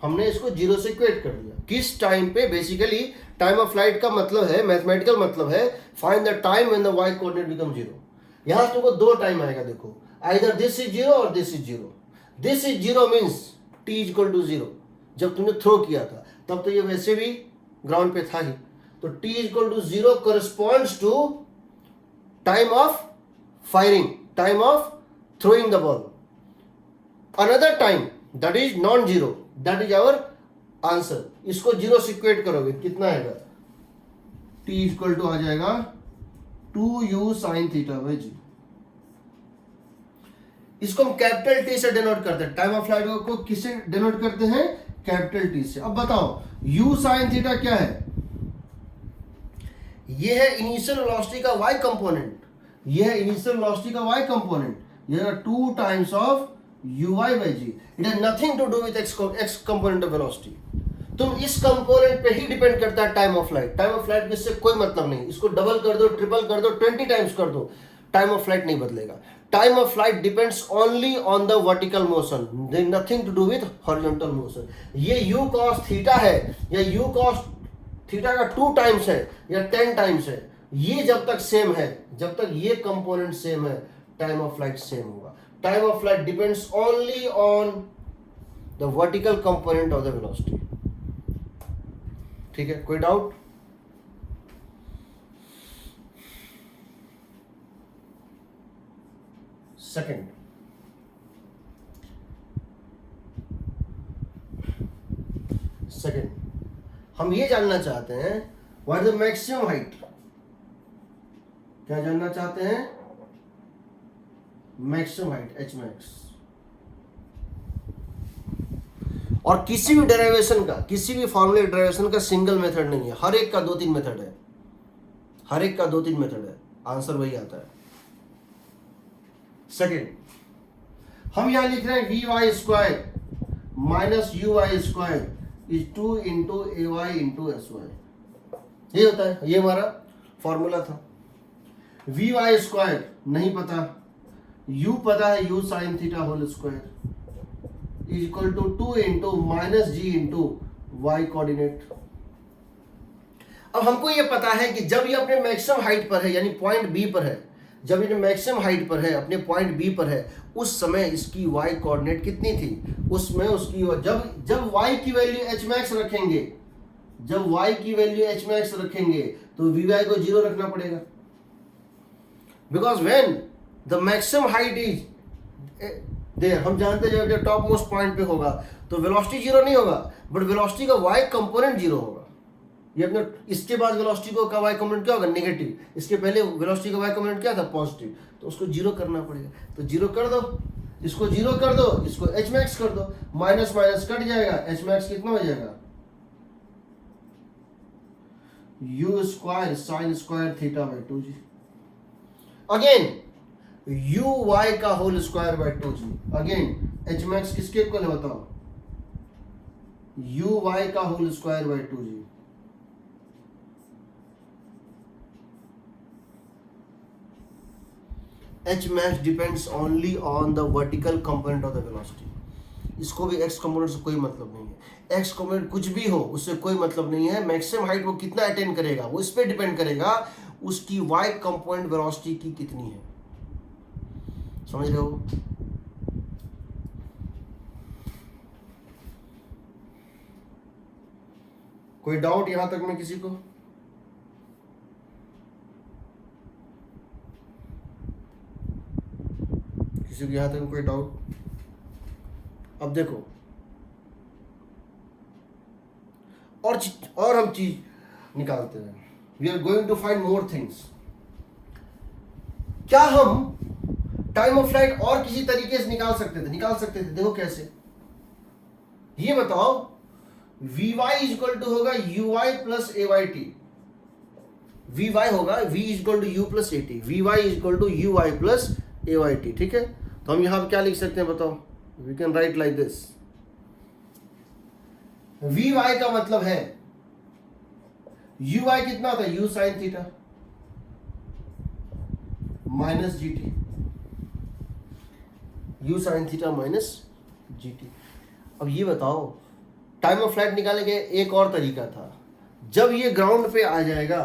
हमने इसको 0 से equate कर दिया. किस टाइम पे? बेसिकली टाइम ऑफ फ्लाइट का मतलब है, मैथमेटिकल मतलब है, find the time when the y coordinate become 0. यहां तुमको दो टाइम आएगा. देखो, आइदर दिस इज 0 और this is 0. This is 0 means t is equal to 0. जब तुमने थ्रो किया था तब तो ये वैसे भी ग्राउंड पे था ही. तो t is equal to 0 corresponds to time of firing, time of throwing the ball. Another time that is non-zero, that is our answer. इसको 0 से इक्वेट करोगे कितना आएगा? t इक्वल टू आ जाएगा 2u sin theta by g. इसको हम capital T से denote करते हैं. टाइम ऑफ फ्लाइट को किससे डिनोट करते हैं? कैपिटल टी से. अब बताओ u sin थीटा क्या है? ये है इनिशियल वेलोसिटी का y कंपोनेंट. ये है इनिशियल वेलोसिटी का y कंपोनेंट. ये है 2 times of uy by g. It has nothing to do with x component of velocity. तुम इस कंपोनेंट पे ही डिपेंड करता है time of flight. Time of flight इससे कोई मतलब नहीं. इसको डबल कर दो, ट्रिपल कर दो, 20 टाइम्स कर दो, टाइम ऑफ फ्लाइट नहीं बदलेगा. Time of flight depends only on the vertical motion, there nothing to do with horizontal motion. ये u cos थीटा है या u cos थीटा का 2 टाइम्स है या 10 टाइम्स है, ये जब तक सेम है, जब तक ये कंपोनेंट सेम है, टाइम ऑफ फ्लाइट सेम होगा. Time of flight depends only on the vertical component of the velocity. ठीक है, कोई डाउट? सेकंड, हम ये जानना चाहते हैं what is the maximum height. क्या जानना चाहते हैं? Maximum height h max. और किसी भी डेरिवेशन का, किसी भी फॉर्मूले डेरिवेशन का सिंगल मेथड नहीं है. हर एक का 2-3 मेथड है. हर एक का 2-3 मेथड है. आंसर वही आता है. सेकेंड, हम यहां लिख रहे हैं vy square minus uy square is 2 into ay into sy. ये होता है, ये हमारा फॉर्मूला था. vy स्क्वायर नहीं पता, u पता है, u sine theta whole square is equal to 2 into minus g into y coordinate. अब हमको ये पता है कि जब ये अपने मैक्सिमम हाइट पर है, यानी पॉइंट बी पर है, जब ये मैक्सिमम हाइट पर है, अपने पॉइंट बी पर है, उस समय इसकी वाई कोऑर्डिनेट कितनी थी, उसमें उसकी जब वाई की वैल्यू एच मैक्स रखेंगे, जब y की वैल्यू एच मैक्स रखेंगे तो वी वाई को 0 रखना पड़ेगा, because when the maximum height is there, हम जानते हैं जब टॉप मोस्ट पॉइंट पे होगा तो वेलोसिटी 0 नहीं होगा, बट वेलोसिटी का y कंपोनेंट 0 होगा। ये अपने इसके बाद वेलोसिटी का y कंपोनेंट क्या होगा, नेगेटिव। इसके पहले वेलोसिटी का y कंपोनेंट क्या था, पॉजिटिव, तो उसको 0 करना पड़ेगा। तो 0 कर दो, इसको 0 कर दो, इसको एच मैक्स कर दो, माइनस माइनस कट जाएगा, एच मैक्स कितना हो जाएगा, u square sine square theta by 2g, again u y का whole square by 2g, again h max किसके इक्वल है बताओ, u y का whole square by 2g। H max depends only on the vertical component of the velocity. इसको भी x component से कोई मतलब नहीं है, एक्स कंपोनेंट कुछ भी हो उससे कोई मतलब नहीं है। मैक्सिमम हाइट वो कितना अटेन करेगा वो इस पे डिपेंड करेगा उसकी वाई कंपोनेंट वेलोसिटी की कितनी है, समझ रहे हो। कोई डाउट यहां तक में किसी को, किसी को यहां तक में कोई डाउट। अब देखो और हम चीज निकालते हैं, we are going to find more things. क्या हम टाइम ऑफ फ्लाइट और किसी तरीके से निकाल सकते थे, निकाल सकते थे। देखो कैसे, ये बताओ v Y is equal to होगा यू वाई प्लस ए वाई टी, वी वाई होगा v is equal to u plus a t, v Y is equal to you Y plus A Y t, ठीक है। तो हम यहां पर क्या लिख सकते हैं बताओ, we can write like this, v y का मतलब है यू वाई कितना होता है, u sine theta minus g t, u sine theta minus g t. अब ये बताओ टाइम ऑफ फ्लाइट निकालने के एक और तरीका था, जब ये ग्राउंड पे आ जाएगा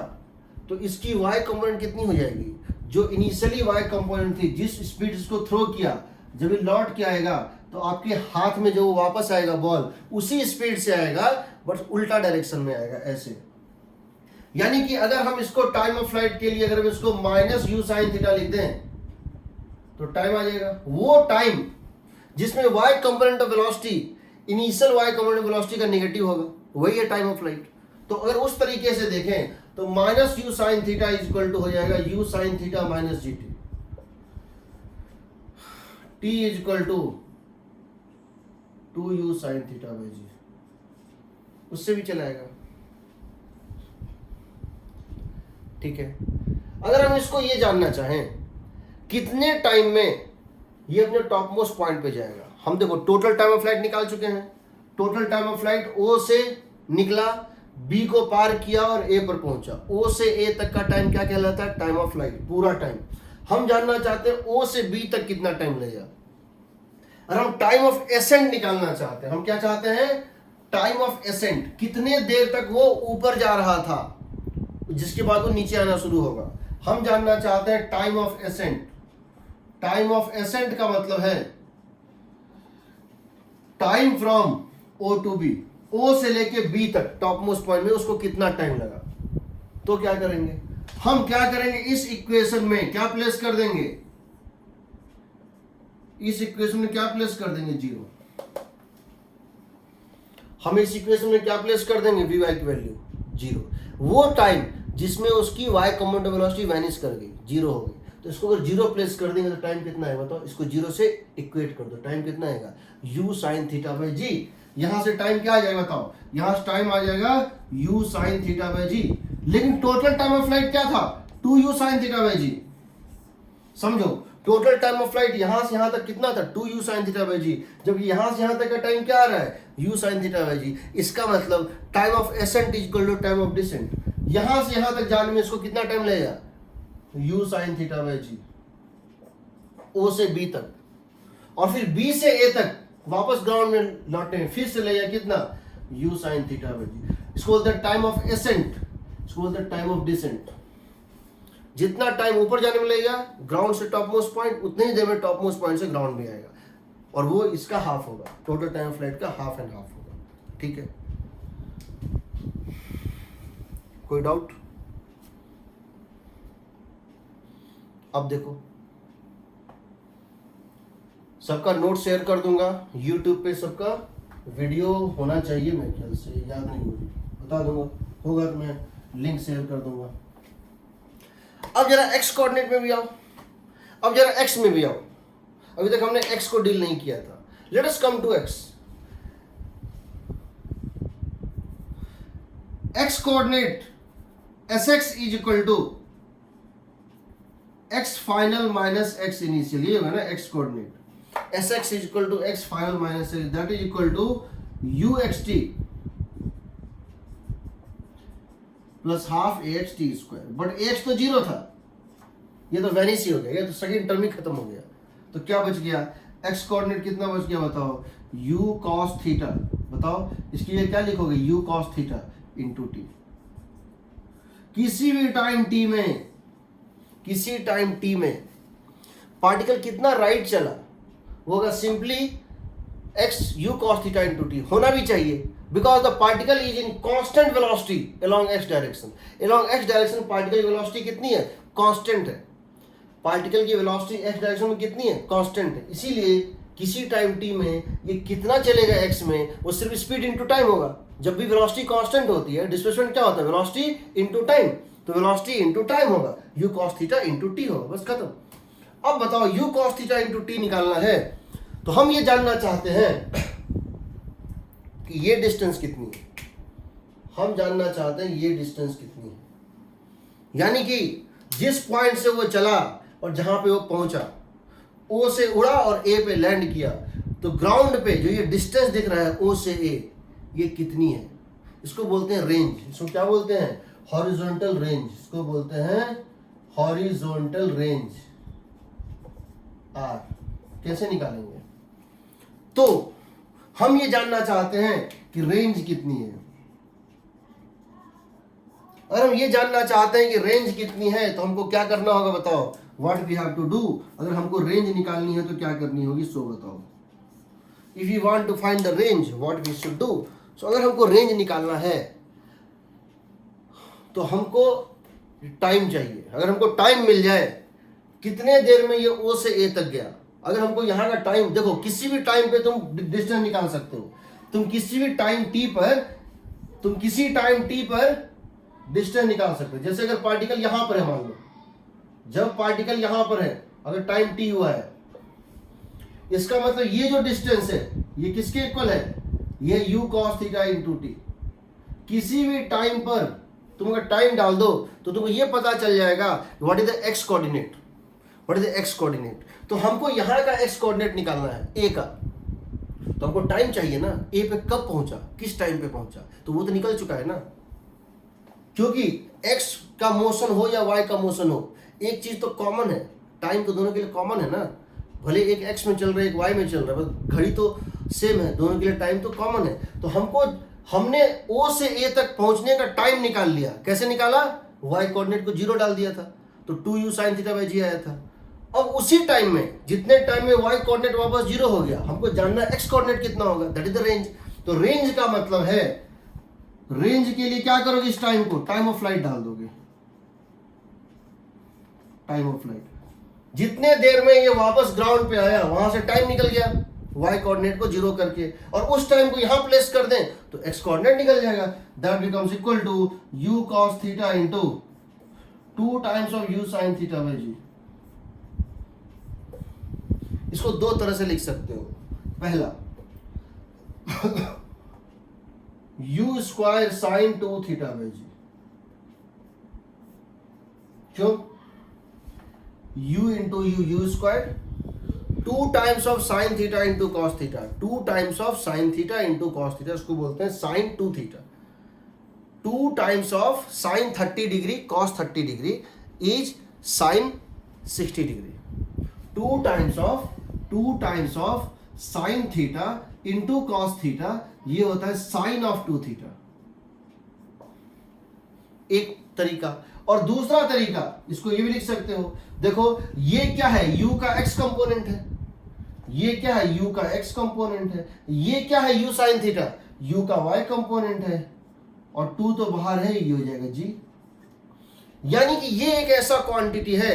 तो इसकी वाई कंपोनेंट कितनी हो जाएगी, जो इनिशियली वाई कंपोनेंट थी, जिस स्पीड इसको थ्रो किया, जब ये लौट के आएगा तो आपके हाथ में जो वापस आएगा बॉल उसी स्पीड से आएगा, बट उल्टा डायरेक्शन में आएगा ऐसे। यानी कि अगर हम इसको टाइम ऑफ फ्लाइट के लिए अगर हम इसको माइनस यू साइन थीटा लिख दें तो टाइम आ जाएगा, वो टाइम जिसमें y component of velocity initial y component of velocity का नेगेटिव होगा, वही है टाइम ऑफ फ्लाइट। तो अगर उस तरीके से देखें तो minus u sine theta is equal to हो जाएगा u sine theta minus g t, t is equal to 2u sine theta by g, उससे भी चलाएगा, ठीक है। अगर हम इसको ये जानना चाहें कितने टाइम में ये अपने टॉप मोस्ट पॉइंट पे जाएगा, हम देखो टोटल टाइम ऑफ फ्लाइट निकाल चुके हैं। टोटल टाइम ऑफ फ्लाइट ओ से निकला, बी को पार किया और ए पर पहुंचा, ओ से ए तक का टाइम क्या कहलाता है, टाइम ऑफ फ्लाइट, पूरा टाइम। हम जानना चाहते हैं ओ से बी तक कितना टाइम लगेगा। और हम टाइम ऑफ एसेंट निकालना चाहते हैं, हम क्या चाहते हैं, टाइम ऑफ एसेंट, कितने देर तक वो ऊपर जा रहा था जिसके बाद वो नीचे आना शुरू होगा। हम जानना चाहते हैं time of ascent. Time of ascent का मतलब है time from O to B, O से लेके बी तक टॉप मोस्ट पॉइंट में उसको कितना टाइम लगा। तो क्या करेंगे, हम क्या करेंगे, इस इक्वेशन में क्या प्लेस कर देंगे, इस इक्वेशन में क्या प्लेस कर देंगे, 0। हम इस इक्वेशन में क्या प्लेस कर देंगे, वी वाई की वैल्यू 0। वो टाइम जिसमें उसकी वाई कंपोनेंट वेलोसिटी वैनिश कर गई, 0 हो गई, तो इसको अगर 0 प्लेस कर देंगे तो टाइम कितना है बताओ, इसको 0 से इक्वेट कर दो, टाइम कितना आएगा, u साइन थीटा बाई जी। यहां से टाइम क्या आ जाएगा बताओ, यहां से टाइम आ जाएगा u साइन थीटा बाई जी, लेकिन टोटल टाइम ऑफ फ्लाइट क्या था, 2u साइन थीटा बाई जी। समझो टोटल टाइम ऑफ फ्लाइट यहां से यहां तक कितना था, 2u साइन थीटा बाई जी। जब यहां से यहां तक का टाइम क्या आ रहा है, u sine theta by g. इसका मतलब time of ascent is equal to time of descent. यहां से यहां तक जाने में इसको कितना टाइम लगेगा, u sine theta by g, o से b तक, और फिर b से a तक वापस ग्राउंड में लौटने में फिर से लगेगा कितना, u sine theta by g. इसको बोलते हैं टाइम ऑफ एसेंट। इसको बोलते हैं टाइम ऑफ डिसेंट। जितना टाइम ऊपर जाने में लगेगा ग्राउंड से टॉप मोस्ट पॉइंट, उतने ही देर में टॉप मोस्ट पॉइंट से ग्राउंड में आएगा, और वो इसका हाफ होगा, टोटल टाइम ऑफ फ्लाइट का हाफ एंड हाफ होगा। ठीक है, कोई डाउट? अब देखो, सबका नोट शेयर कर दूंगा YouTube पे, सबका वीडियो होना चाहिए मेरे ख्याल से, याद नहीं मुझे, बता दूंगा, होगा तो मैं लिंक शेयर कर दूंगा। अब जरा एक्स कोऑर्डिनेट में भी आओ, अब जरा एक्स में भी आओ। अभी तक हमने एक्स को डील नहीं किया था। Let us come to x. X coordinate Sx is equal to x final minus x initial, ये होगा ना x coordinate. Sx is equal to x final minus x, that is equal to uxt plus half axt square, but ax तो zero था, ये तो vanish ही हो गया, ये तो सेकंड टर्म ही खत्म हो गया। तो क्या बच गया? x कोऑर्डिनेट कितना बच गया बताओ? u cos थीटा, बताओ इसके लिए क्या लिखोगे? u cos theta into T. किसी भी टाइम t में, किसी टाइम t में पार्टिकल कितना राइट चला होगा? Simply x u cos theta into T होना भी चाहिए, because the particle is in constant velocity along x direction. Along x direction particle की वेलोसिटी कितनी है? कांस्टेंट है। पार्टिकल की वेलोसिटी x डायरेक्शन में कितनी है? कांस्टेंट है। इसीलिए किसी टाइम t में ये कितना चलेगा x में, वो सिर्फ स्पीड इंटू टाइम होगा। जब भी वेलोसिटी कांस्टेंट होती है, डिस्प्लेसमेंट क्या होता है? वेलोसिटी इंटू टाइम, तो वेलोसिटी इंटू टाइम होगा, u cos theta into T होगा, बस खत्म। अब बताओ u cos theta into T निकालना है, तो हम ये जानना चाहते हैं कि ये डिस्टेंस कितनी है। हम जानना चाहते हैं ये डिस्टेंस कितनी है, यानी कि जिस पॉइंट से वो चला और जहां पे वो पहुंचा, ओ से उड़ा और ए पे लैंड किया, तो ग्राउंड पे जो ये डिस्टेंस दिख रहा है ओ से ए, ये कितनी है? इसको बोलते हैं रेंज। इसको क्या बोलते हैं? Horizontal range. इसको बोलते हैं हॉरिजॉन्टल रेंज, आर। कैसे निकालेंगे? तो हम ये जानना चाहते हैं कि रेंज कितनी है। अगर हम ये जानना चाहते हैं कि रेंज कितनी है, तो हमको क्या करना होगा बताओ? What we have to do. अगर हमको रेंज निकालनी है तो क्या करनी होगी, सो बताओ। If you want to find the range, what we should do. So अगर हमको रेंज निकालना है तो हमको टाइम चाहिए। अगर हमको टाइम मिल जाए, कितने देर में ये ओ से ए तक गया, अगर हमको यहाँ का टाइम, देखो किसी भी टाइम पे तुम डिस्टेंस निकाल सकते हो। तुम किसी भी टाइम टी पर डिस्टेंस निकाल सकते हो। जैसे अगर पार्टिकल यहां पर है, मान लो जब पार्टिकल यहां पर है, अगर टाइम टी हुआ है, इसका मतलब ये जो डिस्टेंस है ये किसके इक्वल है? ये u cos theta into T. किसी भी टाइम पर तुम अगर टाइम डाल दो तो तुमको ये पता चल जाएगा what is the x coordinate, what is the x coordinate. तो हमको यहाँ का एक्स कोऑर्डिनेट निकालना है, ए का। तो हमको टाइम चाहिए ना, ए पे कब पहुंचा, किस टाइम पे पहुंचा, तो वो तो निकल चुका है ना। क्योंकि एक्स का मोशन हो या वाई का मोशन हो, एक चीज तो कॉमन है, टाइम तो दोनों के लिए कॉमन है ना। भले एक एक्स में चल रहा है, एक वाई में चल रहा है, बस घड़ी तो सेम है, दोनों के लिए टाइम तो कॉमन है। तो हमने ओ से ए तक पहुंचने का टाइम निकाल लिया। कैसे निकाला? वाई कोऑर्डिनेट को 0 डाल दिया था, तो 2u sin थीटा बाई जी आया था। अब उसी टाइम में, जितने टाइम में वाई कोऑर्डिनेट वापस 0 हो गया, हमको जानना है एक्स कोऑर्डिनेट कितना होगा, दैट इज द रेंज। तो रेंज का मतलब है, रेंज के लिए क्या करोगे? इस टाइम को टाइम ऑफ फ्लाइट डाल दोगे, टाइम ऑफ फ्लाइट। जितने देर में ये वापस ग्राउंड पे आया, वहां से टाइम निकल गया वाई कोऑर्डिनेट को 0 करके, और उस टाइम को यहां प्लेस कर दें तो एक्स कोऑर्डिनेट निकल जाएगा। That becomes equal to u cos theta into 2 times of u sin theta by g. इसको दो तरह से लिख सकते हो। पहला u square sine 2 theta by g. क्यों? u into u square, 2 times of sine theta into cos theta, 2 times of sine theta into cos theta, इसको बोलते हैं sine 2 theta. 2 times of sine 30 degree cos 30 degree is sine 60 degree. 2 times of sine theta into cos theta, ये होता है sign of 2 theta. एक तरीका। और दूसरा तरीका, इसको ये भी लिख सकते हो, देखो ये क्या है, u का x कंपोनेंट है, ये क्या है, u का x कंपोनेंट है, ये क्या है, u साइन थीटा, u का y कंपोनेंट है, और 2 तो बाहर है, ये हो जाएगा g। यानी कि ये एक ऐसा क्वांटिटी है,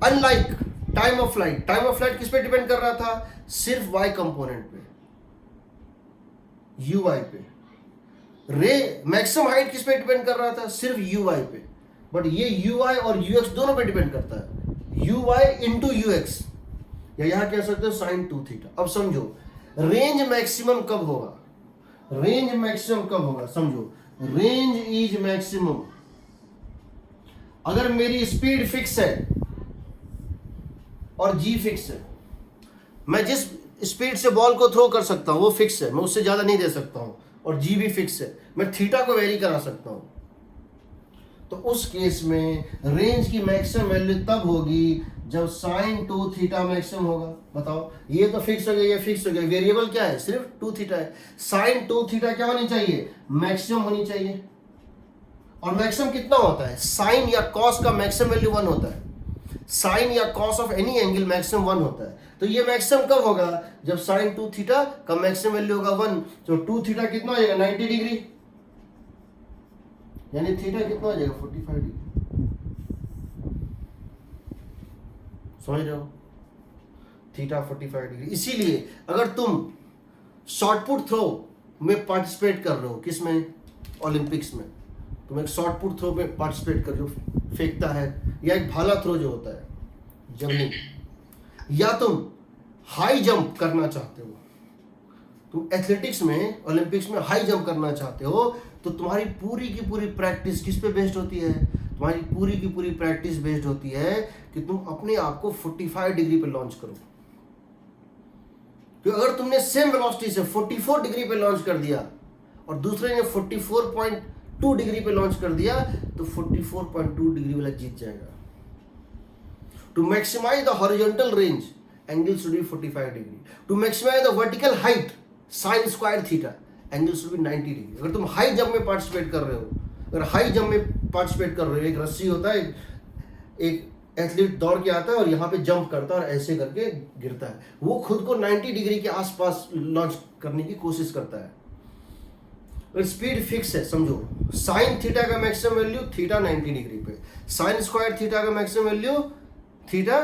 unlike time of flight. Time of flight किस पे डिपेंड कर रहा था, सिर्फ y कंपोनेंट पे, uy पे। रे मैक्सिमम हाइट किस पे डिपेंड कर रहा था, सिर्फ uy पे। बट ये uy और ux दोनों पे डिपेंड करता है, uy इंटू ux, या यहां कह सकते हो साइन 2 थीटा। अब समझो रेंज मैक्सिमम कब होगा, रेंज मैक्सिमम कब होगा, समझो रेंज इज मैक्सिमम अगर मेरी स्पीड फिक्स है और जी फिक्स है। मैं जिस स्पीड से बॉल को थ्रो कर सकता हूं वो फिक्स है, मैं उससे ज्यादा नहीं दे सकता हूं, और जी भी फिक्स है, मैं थीटा को वेरी करा सकता हूं। तो उस केस में रेंज की मैक्सिमम वैल्यू तब होगी जब साइन 2 थीटा मैक्सिमम होगा। बताओ, ये तो फिक्स हो गया, ये फिक्स हो गया, वेरिएबल क्या है, सिर्फ 2 थीटा है। साइन 2 थीटा क्या होनी चाहिए, मैक्सिमम होनी चाहिए। और मैक्सिमम कितना होता है, साइन या कॉस का मैक्सिमम वैल्यू 1 होता है, साइन या cos of any angle maximum 1 होता है। तो ये मैक्सिमम कब होगा, जब साइन 2 थीटा का मैक्सिमम वैल्यू होगा 1। तो 2 थीटा कितना हो जाएगा, 90 डिग्री, यानी थीटा कितना हो जाएगा, 45 डिग्री। समझ रहे हो, थीटा 45 डिग्री। इसीलिए अगर तुम शॉर्टपुट थ्रो में पार्टिसिपेट कर रहे हो, किसमें, ओलंपिक्स में, तुम एक शॉर्टपुट थ्रो में पार्टिसिपेट कर, जो फेंकता है, या एक भाला थ्रो जो होता है जवलिन, या तुम हाई जंप करना चाहते हो, तुम एथलेटिक्स में, ओलंपिक्स में हाई जंप करना चाहते हो, तो तुम्हारी पूरी की पूरी प्रैक्टिस किस पे बेस्ड होती है, तुम्हारी पूरी की पूरी प्रैक्टिस बेस्ड होती है कि तुम अपने आप को 45 डिग्री पे लॉन्च करो। तो अगर तुमने सेम वेलोसिटी से 44 डिग्री पे लॉन्च कर दिया और दूसरे ने 44.2 डिग्री पे लॉन्च कर दिया, तो 44.2 डिग्री वाला जीत जाएगा। To maximize the horizontal range, angle should be 45 degree. To maximize the vertical height, sine square theta, angle should be 90 degree. अगर तुम हाई जंप में पार्टिसिपेट कर रहे हो, अगर हाई जंप में पार्टिसिपेट कर रहे हो, एक रस्सी होता है, एक एथलीट दौड़ के आता है और यहाँ पे जंप करता है और ऐसे करके गिरता है, वो खुद को 90 डिग्री के आसपास लॉन्च करने की कोशिश करता है। अगर स्पीड फिक्स है, समझो साइन थीटा का मैक्सिमम वैल्यू थीटा 90 डिग्री पे, साइन स्क्वायर थीटा का मैक्सिमम वैल्यू थीटा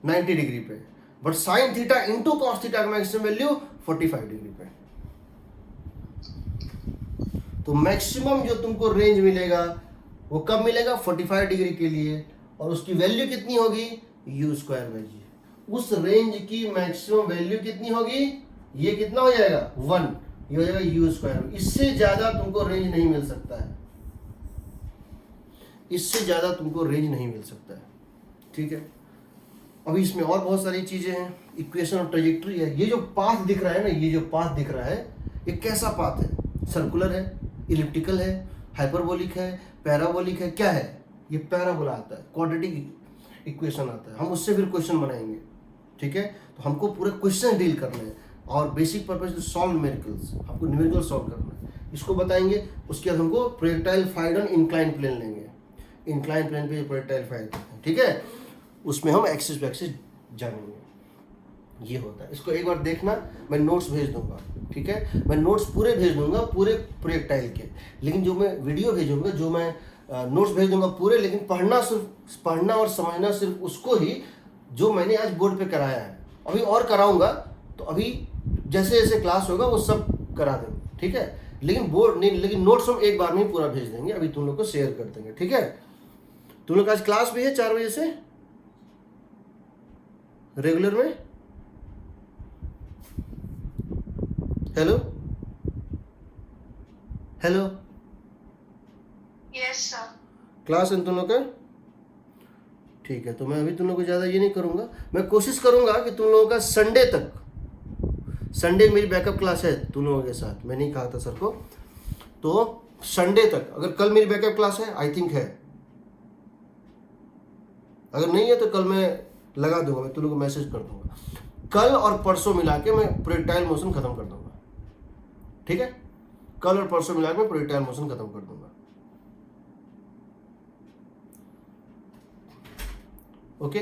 90 डिग्री पे, but sign theta into cos theta का मैक्सिमम वैल्यू 45 डिग्री पे। तो मैक्सिमम जो तुमको रेंज मिलेगा वो कब मिलेगा, 45 डिग्री के लिए, और उसकी वैल्यू कितनी होगी, यू स्क्वायर बाई जी। उस रेंज की मैक्सिमम वैल्यू कितनी होगी, ये कितना हो जाएगा 1, ये हो जाएगा यू स्क्वायर। इससे ज्यादा तुमको रेंज नहीं मिल सकता है, इससे ज्यादा तुमको रेंज नहीं मिल सकता है, ठीक है। अभी इसमें और बहुत सारी चीजें हैं, इक्वेशन और ट्रेजेक्ट्री है। ये जो पाथ दिख रहा है ना, ये जो पाथ दिख रहा है, ये कैसा पाथ है, सर्कुलर है, इलिप्टिकल है, हाइपरबोलिक है, पैराबोलिक है, क्या है, ये पैराबोला आता है, क्वाड्रेटिक इक्वेशन आता है, हम उससे फिर क्वेश्चन बनाएंगे, ठीक है। तो हमको पूरे क्वेश्चन डील करने हैं, और basic purpose to solve numericals, हमको न्यूमेरिकल सॉल्व करना है, इसको बताएंगे। उसके बाद हमको projectile fired on incline plane लेंगे, इंक्लाइन प्लेन पे प्रोजेक्टाइल फाइड करते हैं, ठीक है। उसमें हम एक्सिस टू एक्सिस जानेंगे, ये होता है। इसको एक बार देखना, मैं नोट्स भेज दूंगा, ठीक है, मैं नोट्स पूरे भेज दूंगा, पूरे प्रोजेक्टाइल के, लेकिन जो मैं वीडियो भेजूंगा, जो मैं नोट्स भेज दूंगा पूरे, लेकिन पढ़ना सिर्फ पढ़ना और समझना सिर्फ उसको ही जो मैंने आज बोर्ड पे कराया है। अभी और कराऊंगा, तो अभी जैसे जैसे क्लास होगा वो सब करा देंगे, ठीक है, लेकिन बोर्ड नहीं, लेकिन नोट्स हम एक बार में ही पूरा भेज देंगे, अभी तुम लोग को शेयर कर देंगे, ठीक है। तुम लोग आज क्लास भी है 4 बजे से रेगुलर में, hello hello, yes sir, class है तुम लोग का, ठीक है। तो मैं अभी तुम लोग को ज़्यादा ये नहीं करूँगा, मैं कोशिश करूँगा कि तुम लोगों का संडे तक, संडे मेरी बैकअप क्लास है तुम लोगों के साथ, मैं नहीं कहा था सर को, तो संडे तक, अगर कल मेरी बैकअप क्लास है, आई थिंक है, अगर नहीं है तो कल मैं लगा दूंगा, मैं तुम लोगों को मैसेज कर दूंगा, कल और परसों मिला के मैं प्रोजेक्टाइल मोशन खत्म कर दूंगा, ठीक है। कल और परसों मिला के मैं प्रोजेक्टाइल मोशन खत्म कर दूंगा। ओके